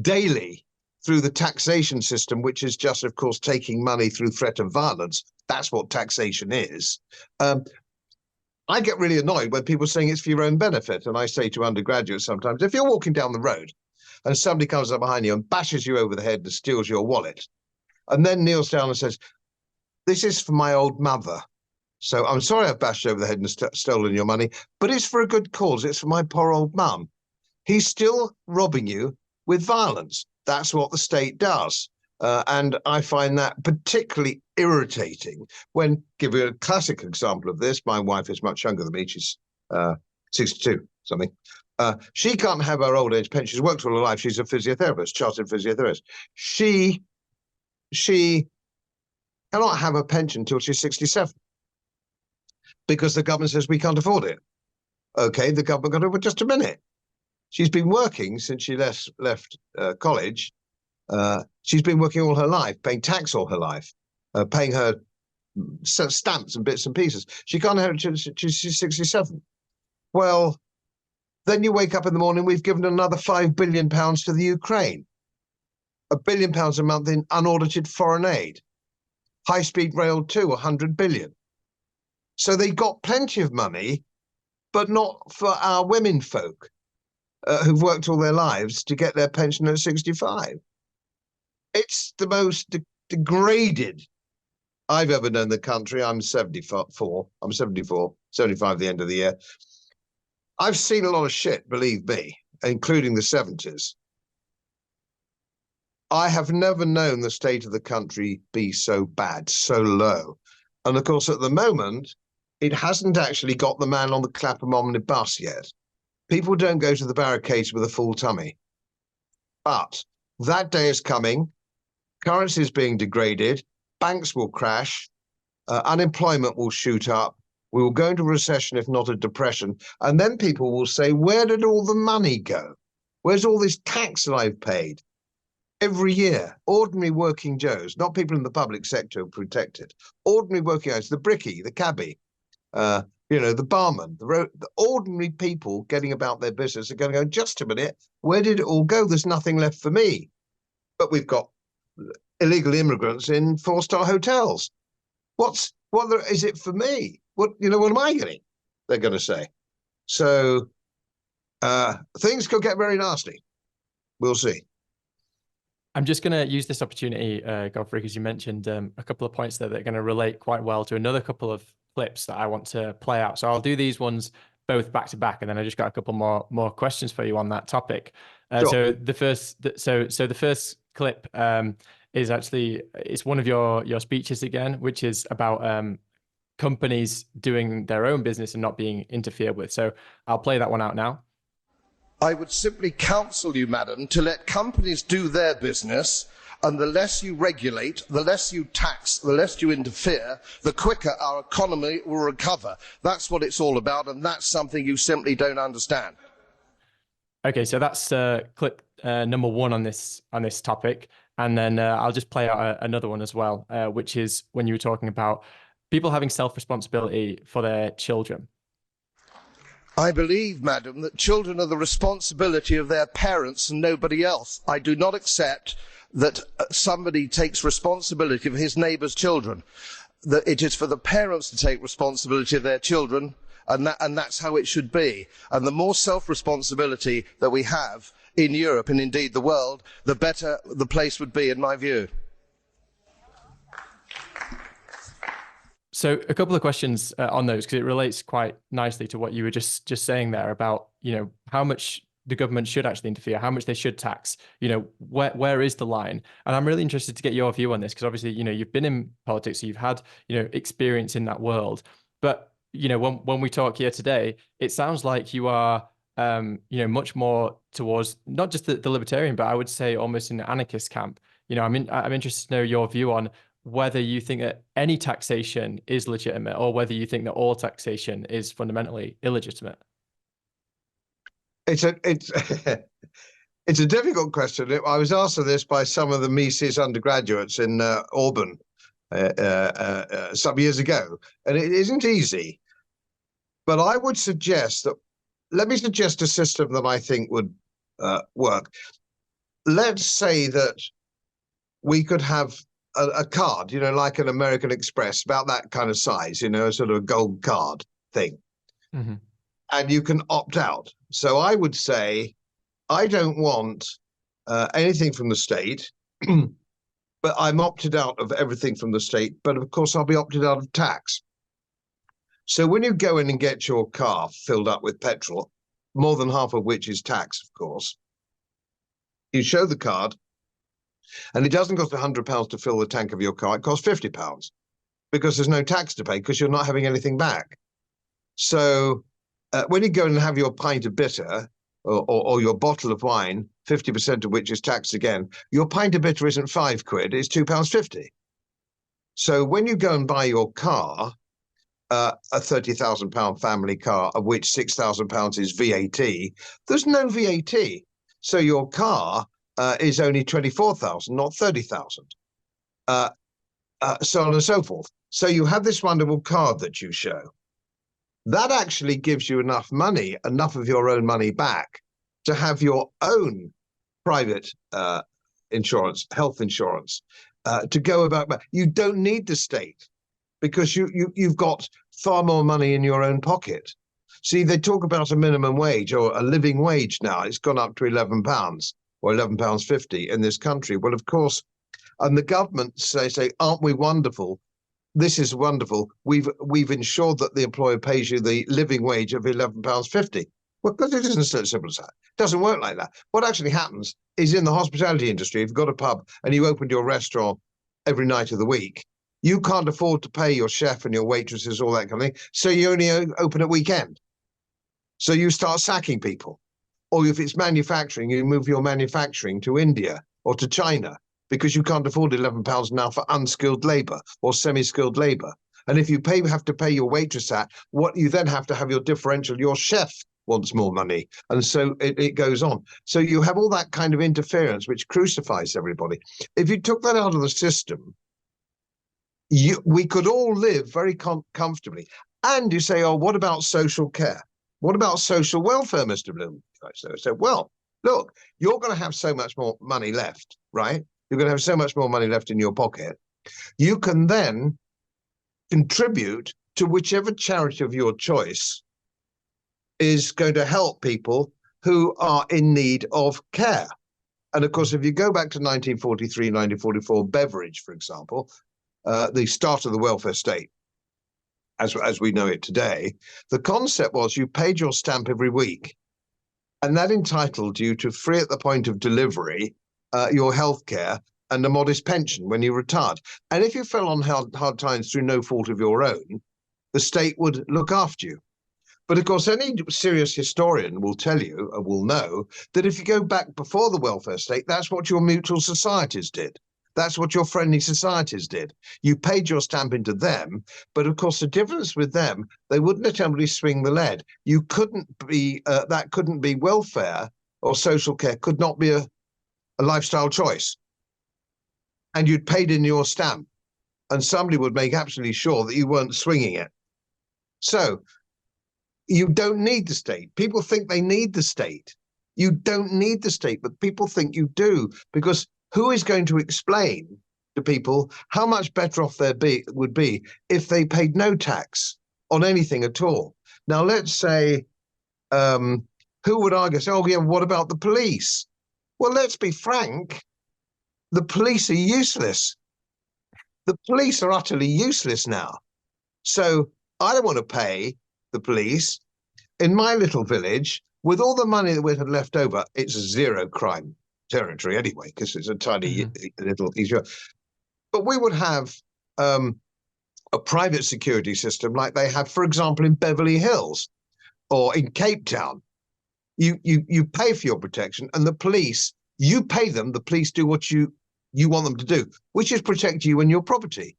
daily through the taxation system, which is just, of course, taking money through threat of violence, that's what taxation is. I get really annoyed when people are saying it's for your own benefit. And I say to undergraduates sometimes, if you're walking down the road and somebody comes up behind you and bashes you over the head and steals your wallet, and then kneels down and says, this is for my old mother. So I'm sorry I've bashed you over the head and stolen your money, but it's for a good cause. It's for my poor old mum. He's still robbing you with violence. That's what the state does. And I find that particularly irritating when, give you a classic example of this, my wife is much younger than me. She's 62, something. She can't have her old age pension. She's worked all her life. She's a physiotherapist, chartered physiotherapist. She cannot have a pension until she's 67 because the government says we can't afford it. Okay, the government got over just a minute. She's been working since she left college. She's been working all her life, paying tax all her life, paying her stamps and bits and pieces. She can't have it until she's 67. Well, then you wake up in the morning, we've given another £5 billion to the Ukraine. £1 billion a month in unaudited foreign aid. High-speed rail too, 100 billion. So they got plenty of money, but not for our women folk who've worked all their lives to get their pension at 65. It's the most degraded I've ever known the country. I'm 74. I'm 74, 75 at the end of the year. I've seen a lot of shit, believe me, including the 70s. I have never known the state of the country be so bad, so low. And of course, at the moment, it hasn't actually got the man on the Clapham omnibus yet. People don't go to the barricades with a full tummy. But that day is coming. Currency is being degraded. Banks will crash. Unemployment will shoot up. We will go into recession, if not a depression. And then people will say, where did all the money go? Where's all this tax that I've paid? Every year, ordinary working Joes, not people in the public sector protected, ordinary working Joes, the brickie, the cabbie, the barman, the ordinary people getting about their business are going to go, just a minute, where did it all go? There's nothing left for me. But we've got illegal immigrants in 4-star hotels. What is it for me? What am I getting? They're going to say. So things could get very nasty. We'll see. I'm just going to use this opportunity, Godfrey, because you mentioned a couple of points there that are going to relate quite well to another couple of clips that I want to play out. So I'll do these ones both back to back, and then I just got a couple more questions for you on that topic. Sure. So the first clip is actually, it's one of your speeches again, which is about companies doing their own business and not being interfered with. So I'll play that one out now. I would simply counsel you, madam, to let companies do their business, and the less you regulate, the less you tax, the less you interfere, the quicker our economy will recover. That's what it's all about, and that's something you simply don't understand. Okay, so that's clip number one on this topic, and then I'll just play out another one as well, which is when you were talking about people having self-responsibility for their children. I believe, madam, that children are the responsibility of their parents and nobody else. I do not accept that somebody takes responsibility for his neighbour's children. That it is for the parents to take responsibility of their children, and that's how it should be. And the more self-responsibility that we have in Europe, and indeed the world, the better the place would be, in my view. So a couple of questions on those, because it relates quite nicely to what you were just saying there about, how much the government should actually interfere, how much they should tax, where is the line? And I'm really interested to get your view on this, because obviously, you've been in politics, so you've had, experience in that world. But, when we talk here today, it sounds like you are, much more towards not just the libertarian, but I would say almost in the anarchist camp. I'm interested to know your view on whether you think that any taxation is legitimate, or whether you think that all taxation is fundamentally illegitimate. It's a difficult question. I was asked this by some of the Mises undergraduates in Auburn some years ago, and it isn't easy. But I would suggest that, let me suggest a system that I think would work. Let's say that we could have a card, like an American Express, about that kind of size, a sort of gold card thing. Mm-hmm. And you can opt out. So I would say, I don't want anything from the state, but I'm opted out of everything from the state. But of course, I'll be opted out of tax. So when you go in and get your car filled up with petrol, more than half of which is tax, of course, you show the card, and it doesn't cost £100 to fill the tank of your car. It costs £50 because there's no tax to pay, because you're not having anything back. So when you go and have your pint of bitter, or your bottle of wine, 50% of which is taxed again, your pint of bitter isn't £5, it's £2.50. So when you go and buy your car, a £30,000 family car, of which £6,000 is VAT, there's no VAT. So your car is only 24,000, not 30,000. So on and so forth. So you have this wonderful card that you show. That actually gives you enough money, enough of your own money back, to have your own private insurance, health insurance, to go about. You don't need the state, because you've got far more money in your own pocket. See, they talk about a minimum wage or a living wage now. It's gone up to £11 or £11.50 in this country. Well, of course, and the government say, aren't we wonderful? This is wonderful. We've ensured that the employer pays you the living wage of £11.50. Well, because it isn't so simple as that. It doesn't work like that. What actually happens is, in the hospitality industry, if you've got a pub and you opened your restaurant every night of the week, you can't afford to pay your chef and your waitresses, all that kind of thing. So you only open at weekend. So you start sacking people. Or if it's manufacturing, you move your manufacturing to India or to China, because you can't afford £11 now for unskilled labour or semi-skilled labour. And if you have to pay your waitress that, what you then have to have your differential, your chef wants more money. And so it goes on. So you have all that kind of interference, which crucifies everybody. If you took that out of the system, we could all live very comfortably. And you say, oh, what about social care? What about social welfare, Mr. Bloom? I said, well, look, you're going to have so much more money left, right? You're going to have so much more money left in your pocket. You can then contribute to whichever charity of your choice is going to help people who are in need of care. And of course, if you go back to 1943, 1944, Beveridge, for example, the start of the welfare state, as we know it today, the concept was you paid your stamp every week, and that entitled you to, free at the point of delivery, your health care and a modest pension when you retired. And if you fell on hard times through no fault of your own, the state would look after you. But of course, any serious historian will tell you, or will know, that if you go back before the welfare state, that's what your mutual societies did. That's what your friendly societies did. You paid your stamp into them, but of course the difference with them, they wouldn't attempt to swing the lead. You couldn't be, that couldn't be welfare, or social care could not be a lifestyle choice. And you'd paid in your stamp, and somebody would make absolutely sure that you weren't swinging it. So you don't need the state. People think they need the state. You don't need the state, but people think you do, because who is going to explain to people how much better off they would be if they paid no tax on anything at all? Now, let's say, who would argue, say, oh, yeah, what about the police? Well, let's be frank, the police are useless. The police are utterly useless now. So I don't want to pay the police. In my little village, with all the money that we had left over, it's zero crime territory anyway, because it's a tiny little easier. But we would have a private security system like they have, for example, in Beverly Hills or in Cape Town. You pay for your protection, and the police, you pay them, the police do what you want them to do, which is protect you and your property.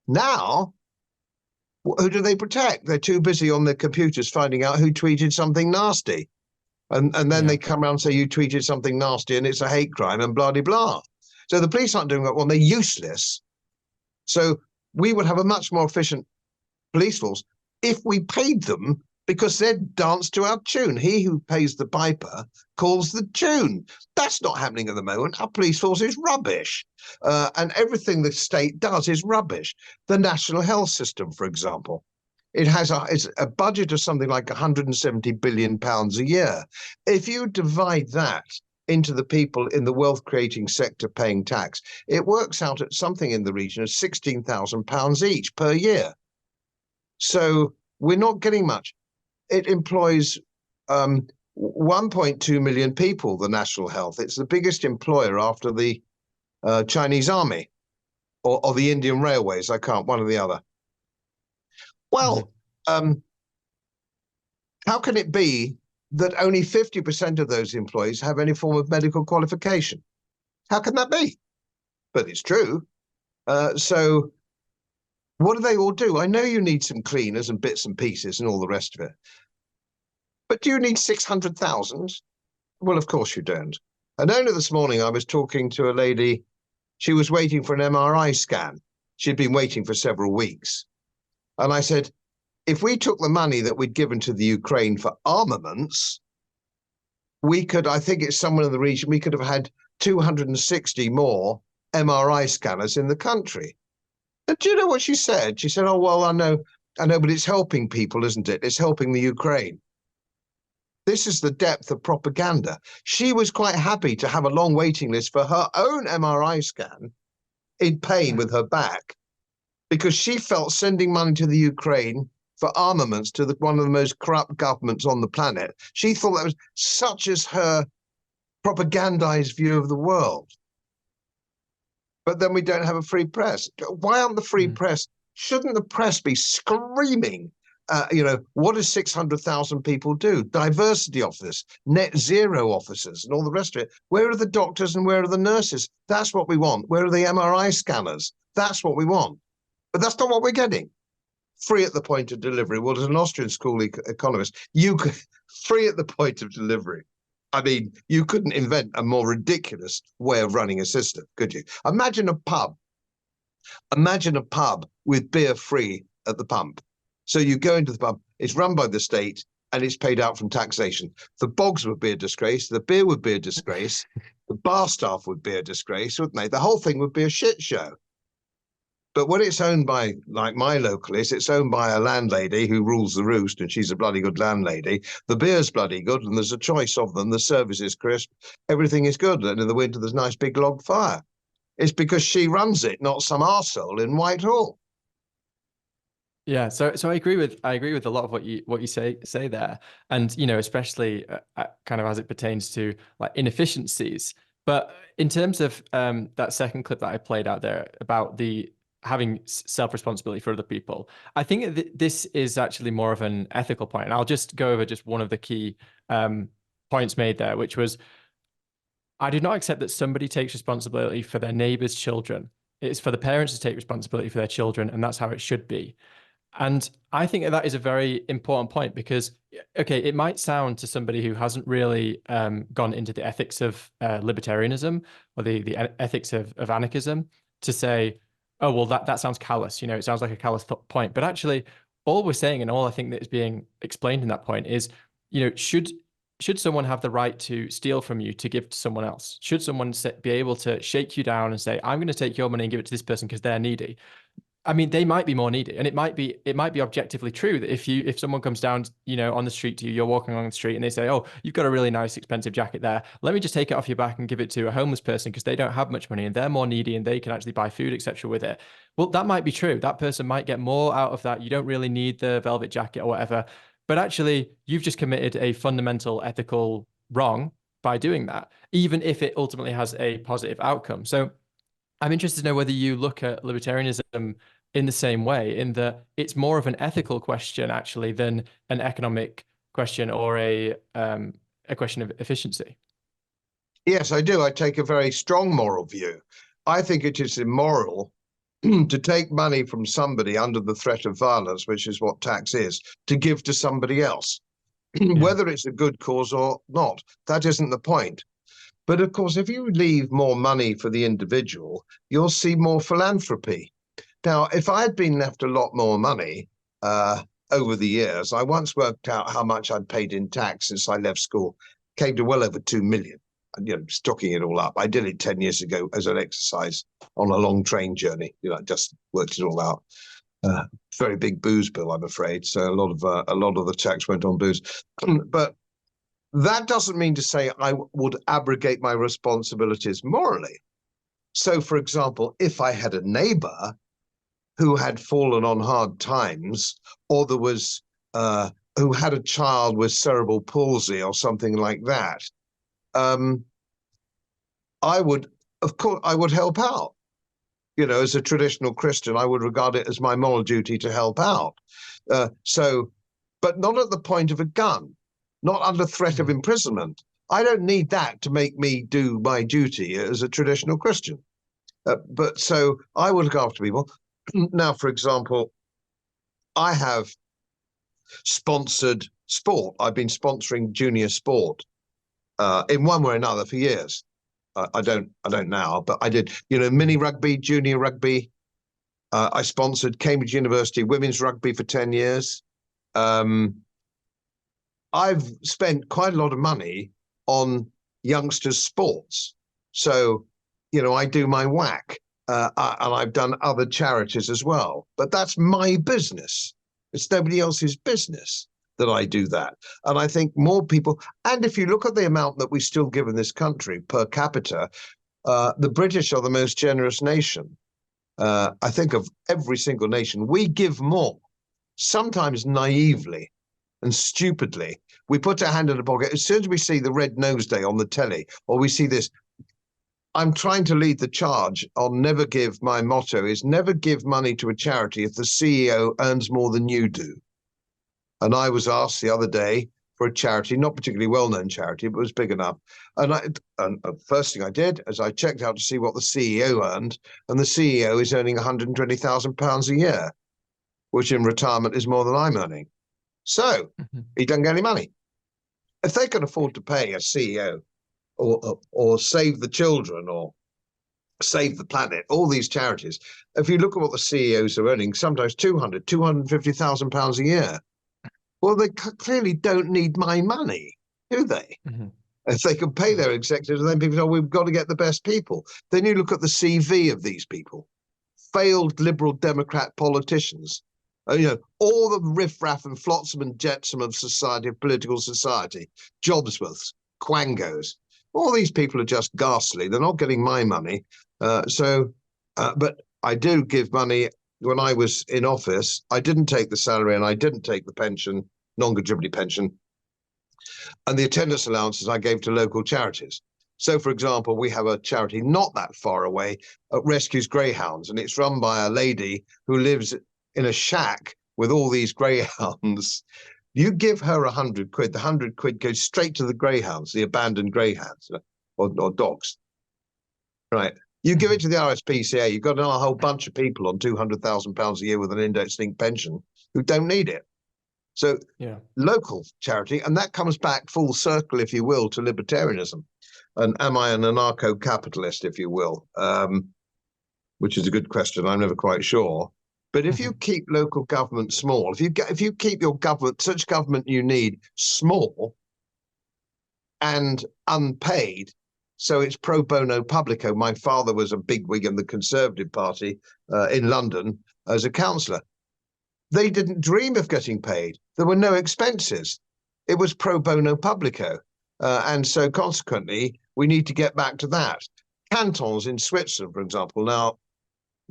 Now, who do they protect? They're too busy on their computers finding out who tweeted something nasty. And then they come around and say, you tweeted something nasty and it's a hate crime and blah, blah, blah. So the police aren't doing that. Well, they're useless. So we would have a much more efficient police force if we paid them, because they'd dance to our tune. He who pays the piper calls the tune. That's not happening at the moment. Our police force is rubbish. And everything the state does is rubbish. The national health system, for example. It has a budget of something like £170 billion a year. If you divide that into the people in the wealth-creating sector paying tax, it works out at something in the region of £16,000 each per year. So we're not getting much. It employs 1.2 million people, the national health. It's the biggest employer after the Chinese army or the Indian railways. I can't, one or the other. Well, how can it be that only 50% of those employees have any form of medical qualification. How can that be? But it's true. So what do they all do? I know you need some cleaners and bits and pieces and all the rest of it. But do you need 600,000? Well, of course you don't. And only this morning I was talking to a lady. She was waiting for an MRI scan. She'd been waiting for several weeks. And I said, if we took the money that we'd given to the Ukraine for armaments, we could, I think it's somewhere in the region, we could have had 260 more MRI scanners in the country. And do you know what she said? She said, oh, well, I know, but it's helping people, isn't it? It's helping the Ukraine. This is the depth of propaganda. She was quite happy to have a long waiting list for her own MRI scan in pain with her back, because she felt sending money to the Ukraine for armaments to one of the most corrupt governments on the planet, she thought that was such as her propagandized view of the world. But then we don't have a free press. Why aren't the free press? Shouldn't the press be screaming, what does 600,000 people do? Diversity officers, net zero officers, and all the rest of it. Where are the doctors and where are the nurses? That's what we want. Where are the MRI scanners? That's what we want. But that's not what we're getting. Free at the point of delivery. Well, as an Austrian school economist, you could free at the point of delivery. I mean, you couldn't invent a more ridiculous way of running a system, could you? Imagine a pub. Imagine a pub with beer free at the pump. So you go into the pub, it's run by the state, and it's paid out from taxation. The bogs would be a disgrace, the beer would be a disgrace, the bar staff would be a disgrace, wouldn't they? The whole thing would be a shit show. But when it's owned by, like my local is, it's owned by a landlady who rules the roost, and she's a bloody good landlady. The beer's bloody good, and there's a choice of them. The service is crisp. Everything is good. And in the winter, there's a nice big log fire. It's because she runs it, not some arsehole in Whitehall. Yeah, so I agree with a lot of what you say there, and especially kind of as it pertains to like inefficiencies. But in terms of that second clip that I played out there about the having self-responsibility for other people, I think this is actually more of an ethical point. And I'll just go over just one of the key points made there, which was, I do not accept that somebody takes responsibility for their neighbor's children. It's for the parents to take responsibility for their children, and that's how it should be. And I think that is a very important point because, okay, it might sound to somebody who hasn't really gone into the ethics of libertarianism or the ethics of anarchism to say, oh, well, that sounds callous. It sounds like a callous point. But actually, all we're saying and all I think that is being explained in that point is, should someone have the right to steal from you to give to someone else? Should someone be able to shake you down and say, I'm going to take your money and give it to this person because they're needy? I mean, they might be more needy, and it might be objectively true that if someone comes down, on the street to you, you're walking along the street, and they say, "Oh, you've got a really nice, expensive jacket there. Let me just take it off your back and give it to a homeless person because they don't have much money and they're more needy and they can actually buy food, etc." with it. Well, that might be true. That person might get more out of that. You don't really need the velvet jacket or whatever, but actually, you've just committed a fundamental ethical wrong by doing that, even if it ultimately has a positive outcome. So, I'm interested to know whether you look at libertarianism in the same way, in that it's more of an ethical question actually than an economic question or a question of efficiency. Yes, I do. I take a very strong moral view. I think it is immoral to take money from somebody under the threat of violence, which is what tax is, to give to somebody else, whether it's a good cause or not. That isn't the point. But of course, if you leave more money for the individual, you'll see more philanthropy. Now, if I had been left a lot more money over the years, I once worked out how much I'd paid in tax since I left school, came to well over 2 million, stocking it all up. I did it 10 years ago as an exercise on a long train journey. I just worked it all out. Very big booze bill, I'm afraid. So a lot of the tax went on booze. But that doesn't mean to say I would abrogate my responsibilities morally. So, for example, if I had a neighbor who had fallen on hard times, or there was who had a child with cerebral palsy or something like that, I would help out. As a traditional Christian, I would regard it as my moral duty to help out. But not at the point of a gun. not under threat of imprisonment. I don't need that to make me do my duty as a traditional Christian. But so I will look after people. Now, for example, I have sponsored sport. I've been sponsoring junior sport in one way or another for years. I don't now, but I did. Mini rugby, junior rugby. I sponsored Cambridge University women's rugby for 10 years. I've spent quite a lot of money on youngsters' sports. So, I do my whack, and I've done other charities as well. But that's my business. It's nobody else's business that I do that. And I think more people, and if you look at the amount that we still give in this country per capita, the British are the most generous nation. I think of every single nation, we give more, sometimes naively and stupidly. We put our hand in the pocket. As soon as we see the Red Nose Day on the telly, or we see this, I'm trying to lead the charge on never give. My motto is never give money to a charity if the CEO earns more than you do. And I was asked the other day for a charity, not particularly well-known charity, but it was big enough. And the first thing I did is I checked out to see what the CEO earned, and the CEO is earning £120,000 a year, which in retirement is more than I'm earning. So he doesn't get any money. If they can afford to pay a CEO or save the children or save the planet, all these charities, if you look at what the CEOs are earning, sometimes £250,000 a year. Well, they clearly don't need my money, do they? If they can pay their executives, then people say, we've got to get the best people. Then you look at the CV of these people, failed Liberal Democrat politicians, all the riffraff and flotsam and jetsam of society, of political society, Jobsworths, Quangos. All these people are just ghastly. They're not getting my money. But I do give money. When I was in office, I didn't take the salary and I didn't take the pension, non-contributory pension, and the attendance allowances I gave to local charities. So, for example, we have a charity not that far away that rescues greyhounds, and it's run by a lady who lives in a shack with all these greyhounds. You give her 100 quid, the 100 quid goes straight to the greyhounds, the abandoned greyhounds or dogs, right? You give it to the RSPCA, you've got a whole bunch of people on £200,000 a year with an index-linked pension who don't need it. So local charity, and that comes back full circle, if you will, to libertarianism. And am I an anarcho-capitalist, if you will? Which is a good question. I'm never quite sure. But if you keep local government small, if you keep your government, such government you need, small and unpaid, so it's pro bono publico. My father was a bigwig in the Conservative Party in London as a councillor. They didn't dream of getting paid. There were no expenses. It was pro bono publico. And so consequently, we need to get back to that. Cantons in Switzerland, for example. Now,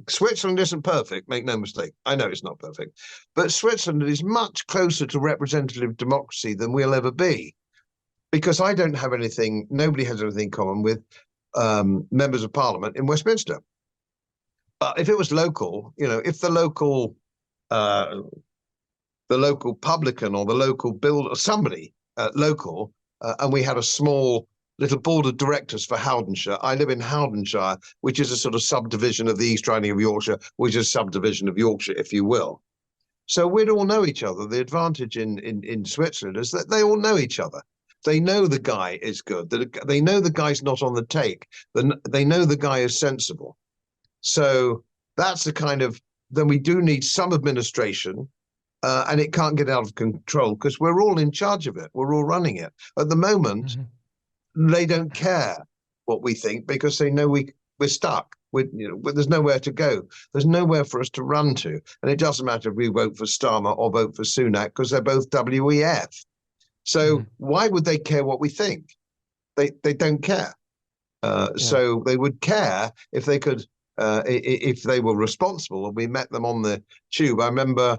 Switzerland isn't perfect, make no mistake. I know it's not perfect. But Switzerland is much closer to representative democracy than we'll ever be. Because I don't have anything, nobody has anything in common with members of parliament in Westminster. But if it was local, if the local publican or the local builder, somebody local, and we had a small little board of directors for Howdenshire. I live in Howdenshire, which is a sort of subdivision of the East Riding of Yorkshire, which is a subdivision of Yorkshire, if you will. So we'd all know each other. The advantage in Switzerland is that they all know each other. They know the guy is good. They know the guy's not on the take. They know the guy is sensible. So that's the kind of, then we do need some administration, and it can't get out of control because we're all in charge of it. We're all running it. At the moment, they don't care what we think because they know we're stuck. There's nowhere to go. There's nowhere for us to run to. And it doesn't matter if we vote for Starmer or vote for Sunak because they're both WEF. So why would they care what we think? They don't care. So they would care if they could, if they were responsible and we met them on the tube. I remember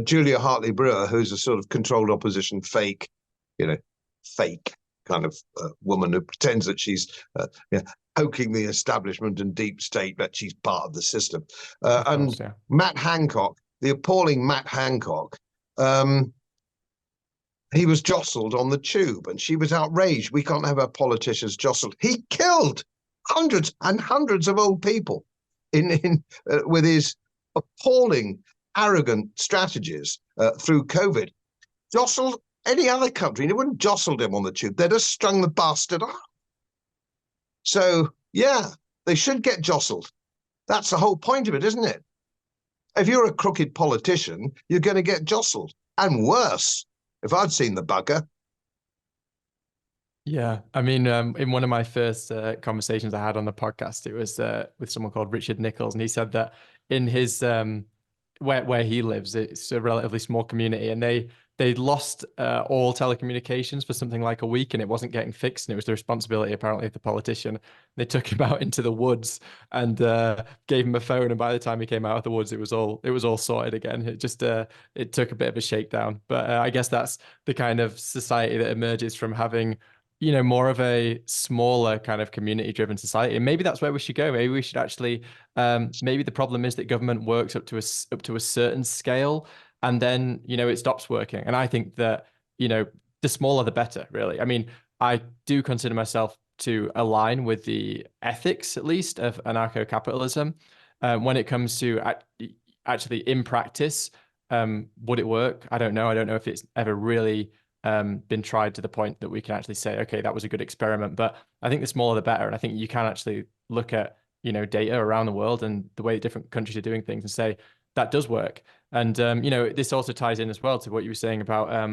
Julia Hartley-Brewer, who's a sort of controlled opposition fake kind of woman who pretends that she's poking the establishment and deep state, but she's part of the system. Matt Hancock, the appalling Matt Hancock, he was jostled on the tube, and she was outraged. We can't have our politicians jostled. He killed hundreds and hundreds of old people with his appalling, arrogant strategies through COVID. Jostled any other country, they wouldn't jostled him on the tube. They'd have strung the bastard up. So, yeah, they should get jostled. That's the whole point of it, isn't it? If you're a crooked politician, you're going to get jostled. And worse, if I'd seen the bugger. Yeah, I mean, in one of my first conversations I had on the podcast, it was with someone called Richard Nichols, and he said that in his where he lives, it's a relatively small community, and they lost all telecommunications for something like a week, and it wasn't getting fixed, and it was the responsibility apparently of the politician. They took him out into the woods and gave him a phone, and by the time he came out of the woods, it was all sorted again. It just it took a bit of a shakedown, but I guess that's the kind of society that emerges from having, you know, more of a smaller kind of community-driven society. And maybe that's where we should go. Maybe we should actually, maybe the problem is that government works up to a certain scale, and then, you know, it stops working. And I think that, you know, the smaller the better, really. I mean, I do consider myself to align with the ethics, at least, of anarcho-capitalism. When it comes to actually in practice, would it work? I don't know. I don't know if it's ever really been tried to the point that we can actually say, okay, that was a good experiment. But I think the smaller the better. And I think you can actually look at, you know, data around the world and the way different countries are doing things and say that does work. And you know, this also ties in as well to what you were saying about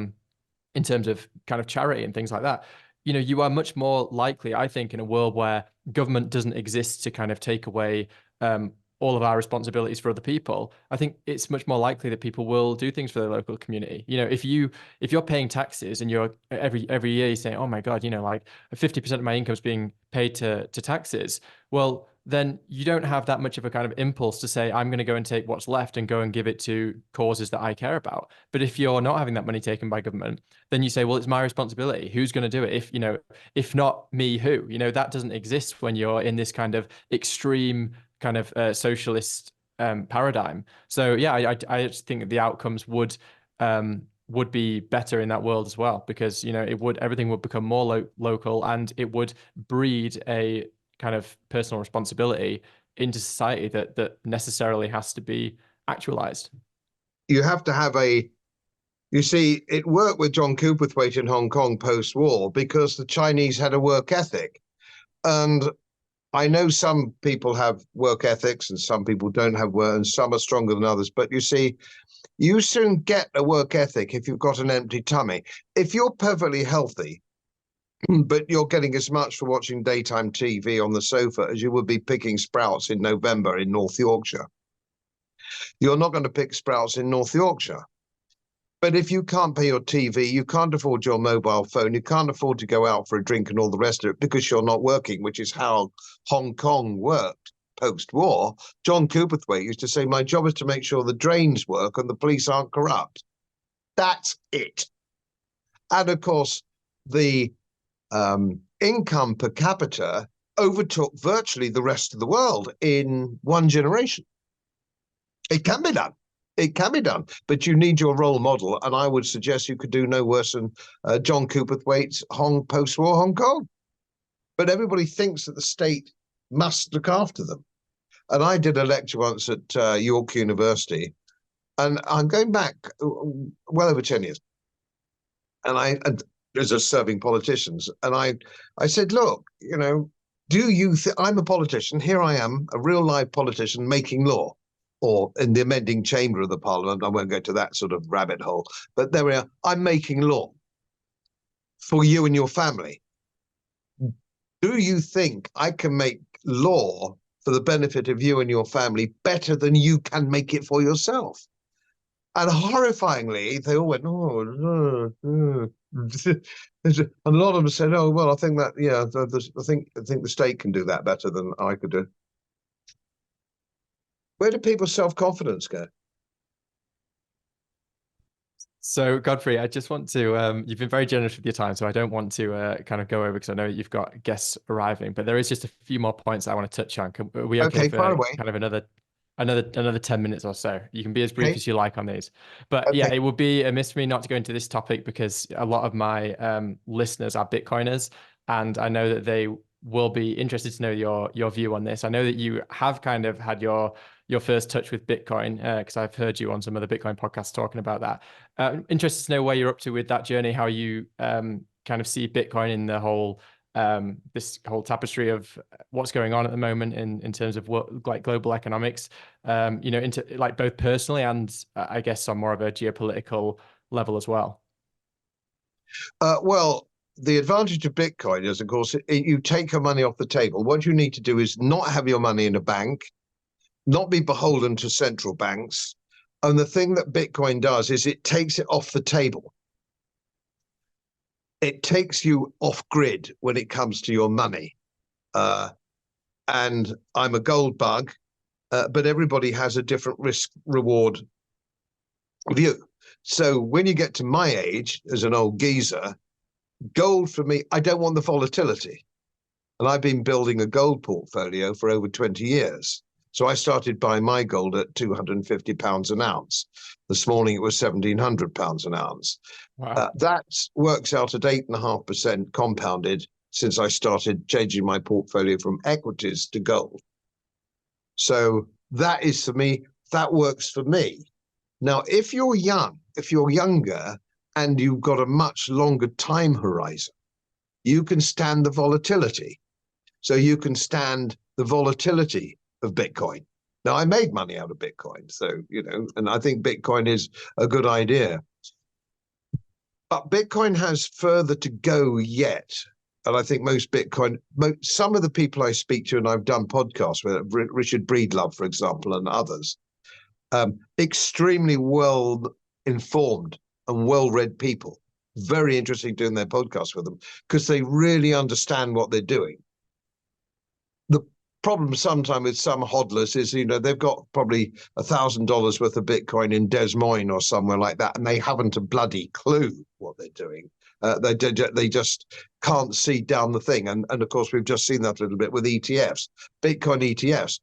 in terms of kind of charity and things like that. You know, you are much more likely, I think, in a world where government doesn't exist to kind of take away all of our responsibilities for other people. I think it's much more likely that people will do things for their local community. You know, if you're paying taxes and you're every year you're saying, oh my God, you know, like 50% of my income is being paid to taxes, well, then you don't have that much of a kind of impulse to say, I'm going to go and take what's left and go and give it to causes that I care about. But if you're not having that money taken by government, then you say, well, it's my responsibility. Who's going to do it? If, you know, if not me, who? You know, that doesn't exist when you're in this kind of extreme kind of socialist paradigm. So yeah, I just think that the outcomes would be better in that world as well, because, you know, everything would become more local, and it would breed a kind of personal responsibility into society that necessarily has to be actualized. You have to have you see, it worked with John Cooperthwaite in Hong Kong post-war because the Chinese had a work ethic. And I know some people have work ethics and some people don't have work, and some are stronger than others. But you see, you soon get a work ethic if you've got an empty tummy. If you're perfectly healthy, but you're getting as much for watching daytime TV on the sofa as you would be picking sprouts in November in North Yorkshire, you're not going to pick sprouts in North Yorkshire. But if you can't pay your TV, you can't afford your mobile phone, you can't afford to go out for a drink and all the rest of it because you're not working, which is how Hong Kong worked post-war. John Cooperthwaite used to say, my job is to make sure the drains work and the police aren't corrupt. That's it. And of course, the income per capita overtook virtually the rest of the world in one generation. It can be done. It can be done, but you need your role model, and I would suggest you could do no worse than John Cooperthwaite's post-war Hong Kong. But everybody thinks that the state must look after them. And I did a lecture once at York University, and I'm going back well over 10 years. And as a serving politicians, and I said, look, you know, do you I'm a politician, here I am, a real live politician making law, or in the amending chamber of the parliament. I won't go to that sort of rabbit hole, but there we are. I'm making law for you and your family. Do you think I can make law for the benefit of you and your family better than you can make it for yourself? And horrifyingly, they all went, oh, and a lot of them said, oh, well, I think that, yeah, I think the state can do that better than I could do. Where do people's self-confidence go? So, Godfrey, I just want to, you've been very generous with your time, so I don't want to kind of go over, because I know you've got guests arriving, but there is just a few more points I want to touch on. Are we okay for far away. kind of another another 10 minutes or so. You can be as brief Okay. as you like on these. But yeah, it would be amiss for me not to go into this topic because a lot of my listeners are Bitcoiners, and I know that they will be interested to know your view on this. I know that you have kind of had your first touch with Bitcoin because I've heard you on some of the Bitcoin podcasts talking about that. Interested to know where you're up to with that journey, how you kind of see Bitcoin in the whole this whole tapestry of what's going on at the moment in terms of what, like, global economics, into like both personally and I guess on more of a geopolitical level as well. Well, the advantage of Bitcoin is, of course, you take your money off the table. What you need to do is not have your money in a bank, not be beholden to central banks. And the thing that Bitcoin does is it takes it off the table. It takes you off grid when it comes to your money. And I'm a gold bug, but everybody has a different risk reward view. So when you get to my age as an old geezer, gold for me, I don't want the volatility. And I've been building a gold portfolio for over 20 years. So I started buying my gold at £250 an ounce. This morning it was £1,700 an ounce. Wow. That works out at 8.5% compounded since I started changing my portfolio from equities to gold. So that is, for me, that works for me. Now, if you're younger and you've got a much longer time horizon, you can stand the volatility. So you can stand the volatility of Bitcoin. Now, I made money out of Bitcoin, so, and I think Bitcoin is a good idea. But Bitcoin has further to go yet. And I think some of the people I speak to, and I've done podcasts with, Richard Breedlove, for example, and others, extremely well informed and well-read people. Very interesting doing their podcasts with them because they really understand what they're doing. The problem sometimes with some hodlers is, they've got probably $1,000 worth of Bitcoin in Des Moines or somewhere like that, and they haven't a bloody clue what they're doing. They just can't see down the thing. And of course, we've just seen that a little bit with ETFs, Bitcoin ETFs.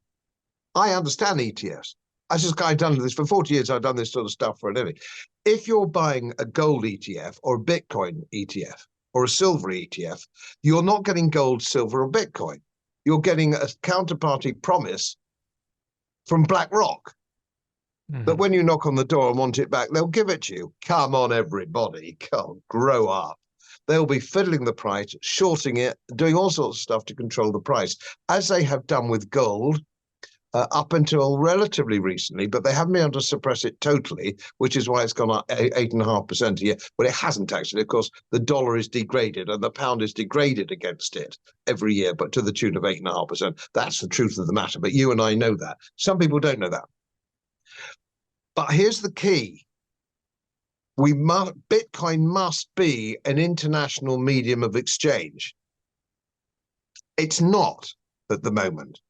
I understand ETFs. I've done this for 40 years. I've done this sort of stuff for a living. If you're buying a gold ETF or a Bitcoin ETF or a silver ETF, you're not getting gold, silver, or Bitcoin. You're getting a counterparty promise from BlackRock. Mm-hmm. But when you knock on the door and want it back, they'll give it to you. Come on, everybody. Come, grow up. They'll be fiddling the price, shorting it, doing all sorts of stuff to control the price, as they have done with gold up until relatively recently, but they haven't been able to suppress it totally, which is why it's gone up 8.5% a year. But it hasn't actually. Of course, the dollar is degraded and the pound is degraded against it every year, but to the tune of 8.5%. That's the truth of the matter. But you and I know that. Some people don't know that. But here's the key. Bitcoin must be an international medium of exchange. It's not at the moment.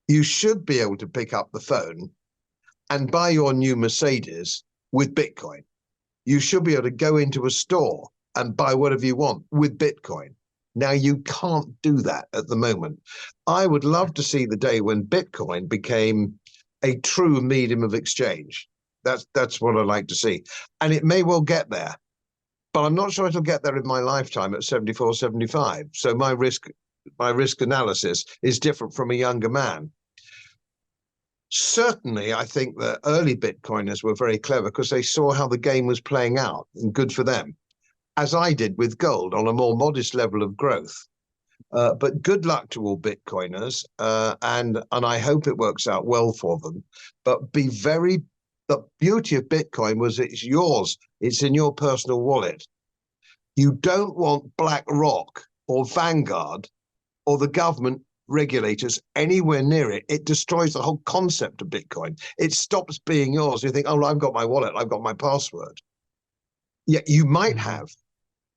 You should be able to pick up the phone and buy your new Mercedes with Bitcoin. You should be able to go into a store and buy whatever you want with Bitcoin. Now, you can't do that at the moment. I would love to see the day when Bitcoin became a true medium of exchange. That's what I'd like to see. And it may well get there, but I'm not sure it'll get there in my lifetime at 74, 75. So my risk analysis is different from a younger man. Certainly, I think the early Bitcoiners were very clever because they saw how the game was playing out, and good for them, as I did with gold on a more modest level of growth. But good luck to all Bitcoiners, and I hope it works out well for them. But the beauty of Bitcoin was it's yours. It's in your personal wallet. You don't want BlackRock or Vanguard or the government regulators anywhere near it. It destroys the whole concept of Bitcoin. It stops being yours. You think, oh, I've got my wallet, I've got my password. Yeah, you might have,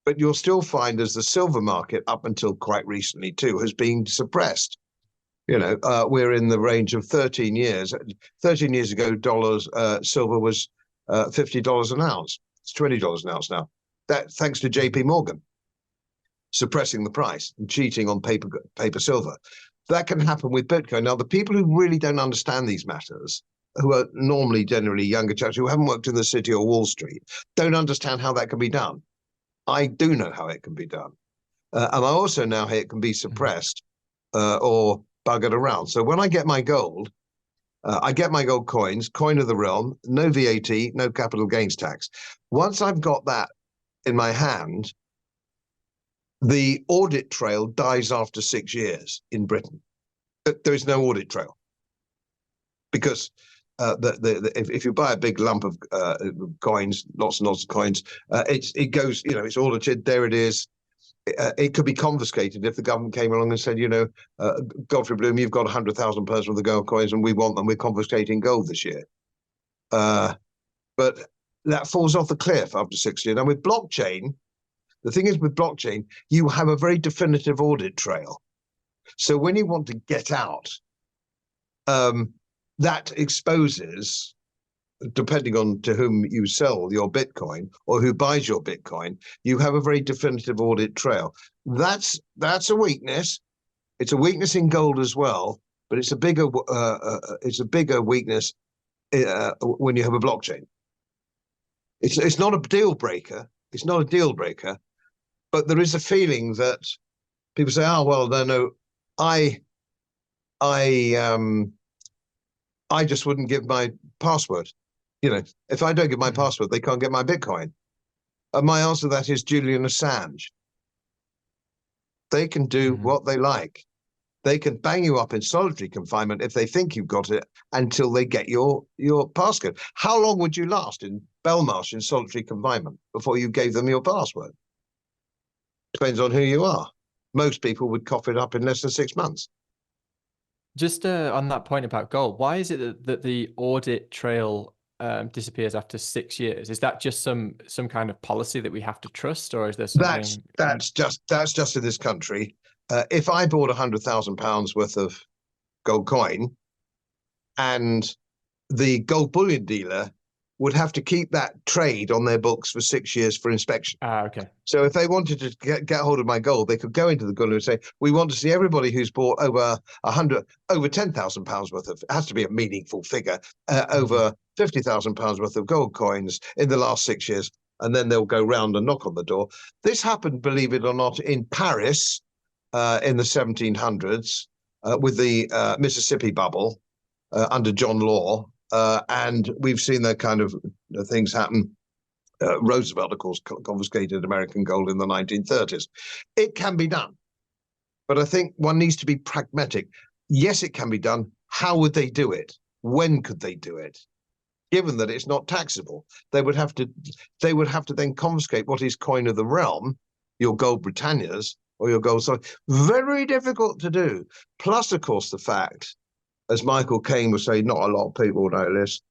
but you'll still find as the silver market up until quite recently too has been suppressed. We're in the range of 13 years. 13 years ago, silver was $50 an ounce. It's $20 an ounce now. That thanks to JP Morgan suppressing the price and cheating on paper silver. That can happen with Bitcoin. Now, the people who really don't understand these matters, who are normally generally younger chaps who haven't worked in the city or Wall Street, don't understand how that can be done. I do know how it can be done. And I also know how it can be suppressed or buggered around. So when I get my gold, I get my gold coins, coin of the realm, no VAT, no capital gains tax. Once I've got that in my hand, the audit trail dies after 6 years in Britain. There is no audit trail because if you buy a big lump of coins, lots and lots of coins, it goes, it's audited. There it is. It could be confiscated if the government came along and said, Godfrey Bloom, you've got 100,000 pounds worth of gold coins and we want them. We're confiscating gold this year. But that falls off the cliff after 6 years. Now with blockchain, the thing is with blockchain, you have a very definitive audit trail. So when you want to get out, that exposes, depending on to whom you sell your Bitcoin or who buys your Bitcoin, you have a very definitive audit trail. That's a weakness. It's a weakness in gold as well, but it's a bigger weakness when you have a blockchain. It's not a deal breaker. It's not a deal breaker, but there is a feeling that people say, "Oh well, no, I just wouldn't give my password. If I don't give my password, they can't get my Bitcoin." And my answer to that is Julian Assange. They can do what they like. They can bang you up in solitary confinement if they think you've got it until they get your passcode. How long would you last in Belmarsh in solitary confinement before you gave them your password? Depends on who you are. Most people would cough it up in less than 6 months. Just on that point about gold, why is it that the audit trail disappears after 6 years? Is that just some kind of policy that we have to trust, or is there something? That's just in this country. If I bought £100,000 worth of gold coin, and the gold bullion dealer would have to keep that trade on their books for 6 years for inspection. Okay. So if they wanted to get hold of my gold, they could go into the gold and say, "We want to see everybody who's bought over £10,000 worth of." It has to be a meaningful figure. Over £50,000 worth of gold coins in the last 6 years, and then they'll go round and knock on the door. This happened, believe it or not, in Paris in the 1700s with the Mississippi bubble under John Law. And we've seen that kind of things happen. Roosevelt, of course, confiscated American gold in the 1930s. It can be done, but I think one needs to be pragmatic. Yes, it can be done. How would they do it? When could they do it? Given that it's not taxable, they would have to then confiscate what is coin of the realm, your gold Britannias or your gold. So very difficult to do. Plus, of course, the fact, as Michael Caine was saying, not a lot of people know this,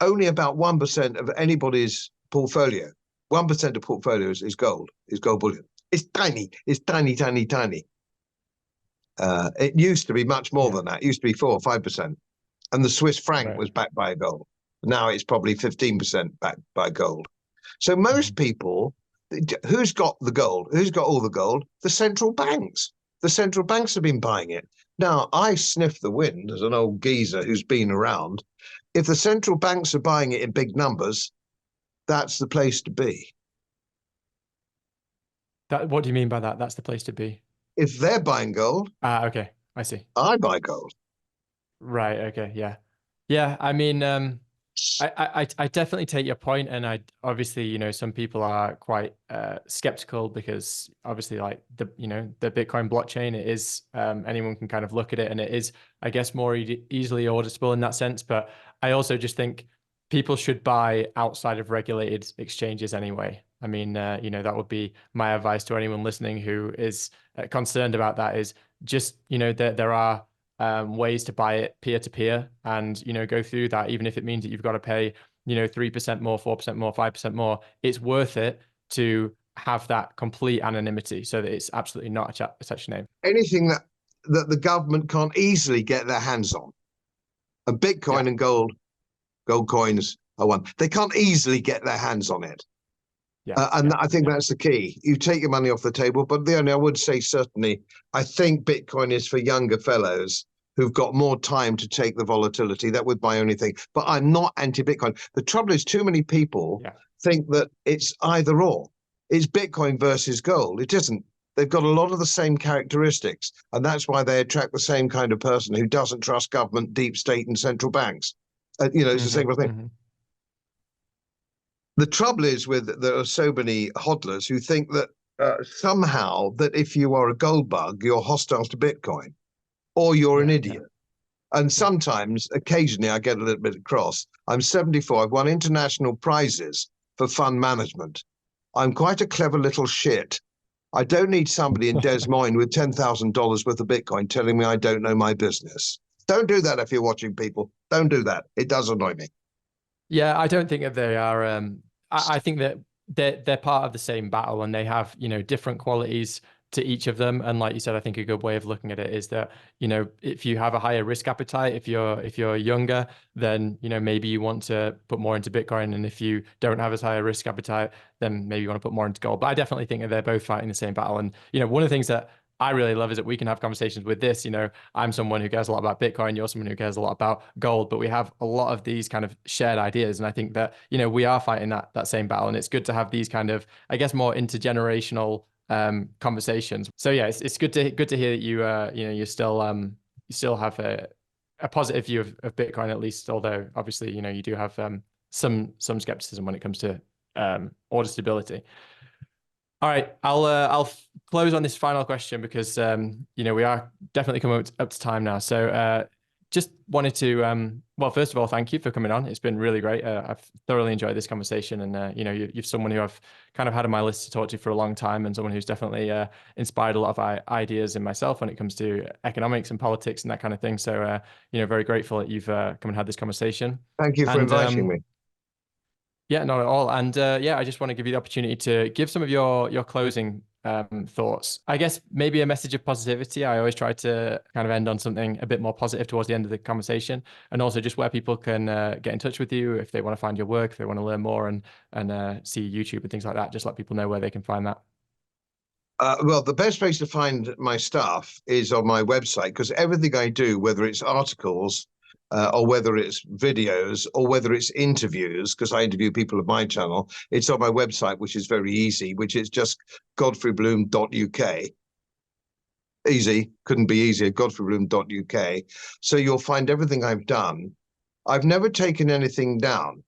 only about 1% of anybody's portfolio, 1% of portfolios is gold bullion. It's tiny. It's tiny, tiny, tiny. It used to be much more than that. It used to be 4 or 5%. And the Swiss franc was backed by gold. Now it's probably 15% backed by gold. So most people, who's got the gold? Who's got all the gold? The central banks. The central banks have been buying it. Now, I sniff the wind as an old geezer who's been around. If the central banks are buying it in big numbers, that's the place to be. What do you mean by that? That's the place to be. If they're buying gold, okay, I see. I buy gold. Right. Okay. Yeah. Yeah. I mean, I definitely take your point, and I obviously, some people are quite skeptical because obviously, like the Bitcoin blockchain, it is anyone can kind of look at it, and it is, I guess, more easily auditable in that sense. But I also just think people should buy outside of regulated exchanges anyway. I mean, that would be my advice to anyone listening who is concerned about that. Is just there are ways to buy it peer-to-peer and, go through that, even if it means that you've got to pay, 3% more, 4% more, 5% more. It's worth it to have that complete anonymity so that it's absolutely not attached to name. Anything that the government can't easily get their hands on. And Bitcoin and gold coins are one. They can't easily get their hands on it. And I think that's the key. You take your money off the table, but the only I would say certainly, I think Bitcoin is for younger fellows who've got more time to take the volatility. That would be my only thing. But I'm not anti-Bitcoin. The trouble is too many people think that it's either or. It's Bitcoin versus gold. It isn't. They've got a lot of the same characteristics, and that's why they attract the same kind of person who doesn't trust government, deep state, and central banks. It's the same thing. The trouble is there are so many hodlers who think that somehow that if you are a gold bug, you're hostile to Bitcoin, or you're an idiot. And sometimes, occasionally, I get a little bit cross. I'm 74. I've won international prizes for fund management. I'm quite a clever little shit. I don't need somebody in Des Moines with $10,000 worth of Bitcoin telling me I don't know my business. Don't do that if you're watching, people. Don't do that. It does annoy me. Yeah, I don't think that they are. I think that they're part of the same battle, and they have, different qualities to each of them. And like you said, I think a good way of looking at it is that, if you have a higher risk appetite, if you're younger, then, maybe you want to put more into Bitcoin. And if you don't have as high a risk appetite, then maybe you want to put more into gold. But I definitely think that they're both fighting the same battle. And, one of the things that I really love is that we can have conversations with this. I'm someone who cares a lot about Bitcoin. You're someone who cares a lot about gold, but we have a lot of these kind of shared ideas. And I think that, we are fighting that same battle. And it's good to have these kind of, I guess, more intergenerational conversations. So yeah, it's good to hear that you still have a positive view of Bitcoin, at least, although obviously, you do have some skepticism when it comes to order stability. All right, I'll close on this final question because we are definitely coming up to time now. So just wanted to well, first of all, thank you for coming on. It's been really great. I've thoroughly enjoyed this conversation, and you're someone who I've kind of had on my list to talk to for a long time, and someone who's definitely inspired a lot of ideas in myself when it comes to economics and politics and that kind of thing. So very grateful that you've come and had this conversation. Thank you for inviting me. Yeah, not at all. And I just want to give you the opportunity to give some of your closing thoughts. I guess maybe a message of positivity. I always try to kind of end on something a bit more positive towards the end of the conversation, and also just where people can get in touch with you if they want to find your work, if they want to learn more and see YouTube and things like that. Just let people know where they can find that. Well, the best place to find my stuff is on my website, because everything I do, whether it's articles, or whether it's videos, or whether it's interviews, because I interview people of my channel, it's on my website, which is very easy, which is just godfreybloom.uk. Easy, couldn't be easier, godfreybloom.uk. So you'll find everything I've done. I've never taken anything down.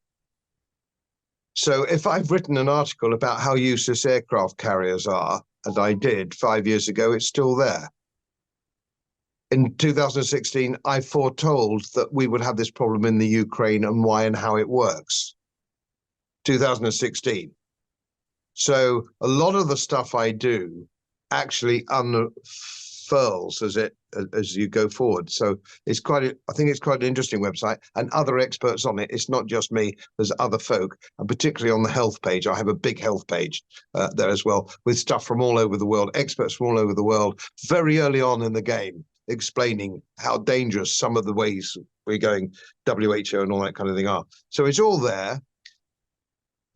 So if I've written an article about how useless aircraft carriers are, and I did 5 years ago, it's still there. In 2016, I foretold that we would have this problem in the Ukraine and why and how it works. 2016. So a lot of the stuff I do actually unfurls as you go forward. So it's I think it's quite an interesting website, and other experts on it. It's not just me, there's other folk, and particularly on the health page. I have a big health page there as well, with stuff from all over the world, experts from all over the world, very early on in the game, explaining how dangerous some of the ways we're going, WHO and all that kind of thing are. So it's all there.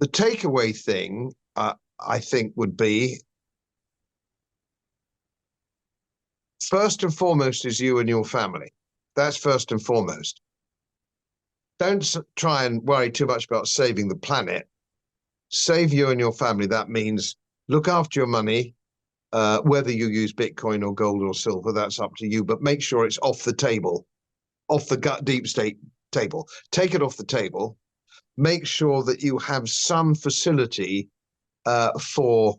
The takeaway thing, I think, would be, first and foremost is you and your family. That's first and foremost. Don't try and worry too much about saving the planet. Save you and your family. That means look after your money. Whether you use Bitcoin or gold or silver, that's up to you, but make sure it's off the table, off the deep state table. Take it off the table. Make sure that you have some facility for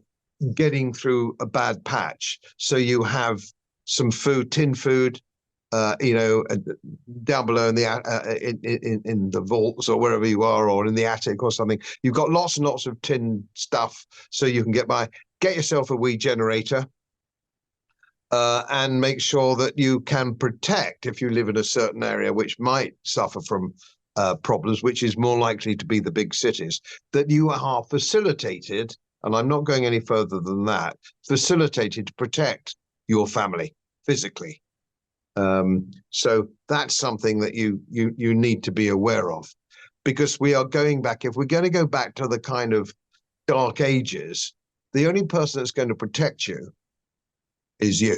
getting through a bad patch. So you have some food, tin food, down below in the vaults or wherever you are, or in the attic or something. You've got lots and lots of tin stuff so you can get by. Get yourself a wee generator, and make sure that you can protect, if you live in a certain area which might suffer from problems, which is more likely to be the big cities, that you are facilitated, and I'm not going any further than that, facilitated to protect your family physically. So that's something that you need to be aware of, because we are going back, if we're going to go back to the kind of dark ages, the only person that's going to protect you is you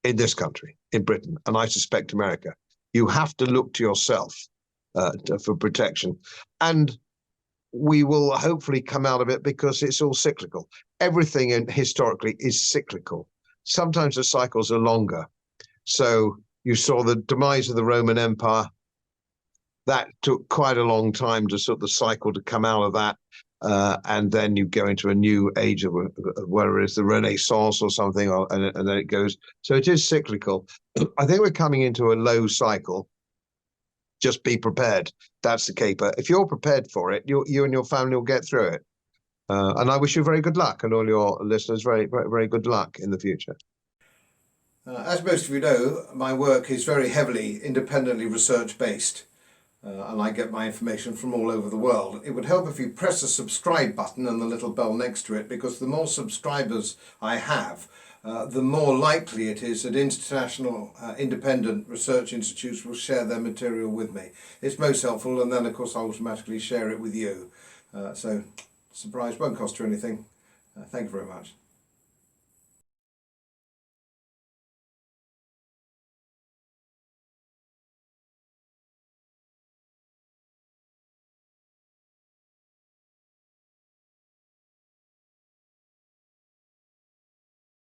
in this country, in Britain, and I suspect America. You have to look to yourself for protection. And we will hopefully come out of it because it's all cyclical. Everything historically is cyclical. Sometimes the cycles are longer. So you saw the demise of the Roman Empire. That took quite a long time to sort of the cycle to come out of that. And then you go into a new age of whether it's the Renaissance or something, and then it goes. So it is cyclical. I think we're coming into a low cycle. Just be prepared. That's the caper. If you're prepared for it, you and your family will get through it. And I wish you very good luck, and all your listeners very, very, very good luck in the future. As most of you know, my work is very heavily independently research-based, and I get my information from all over the world. It would help if you press the subscribe button and the little bell next to it, because the more subscribers I have, the more likely it is that international independent research institutes will share their material with me. It's most helpful, and then of course I automatically share it with you. So surprise won't cost you anything. Thank you very much.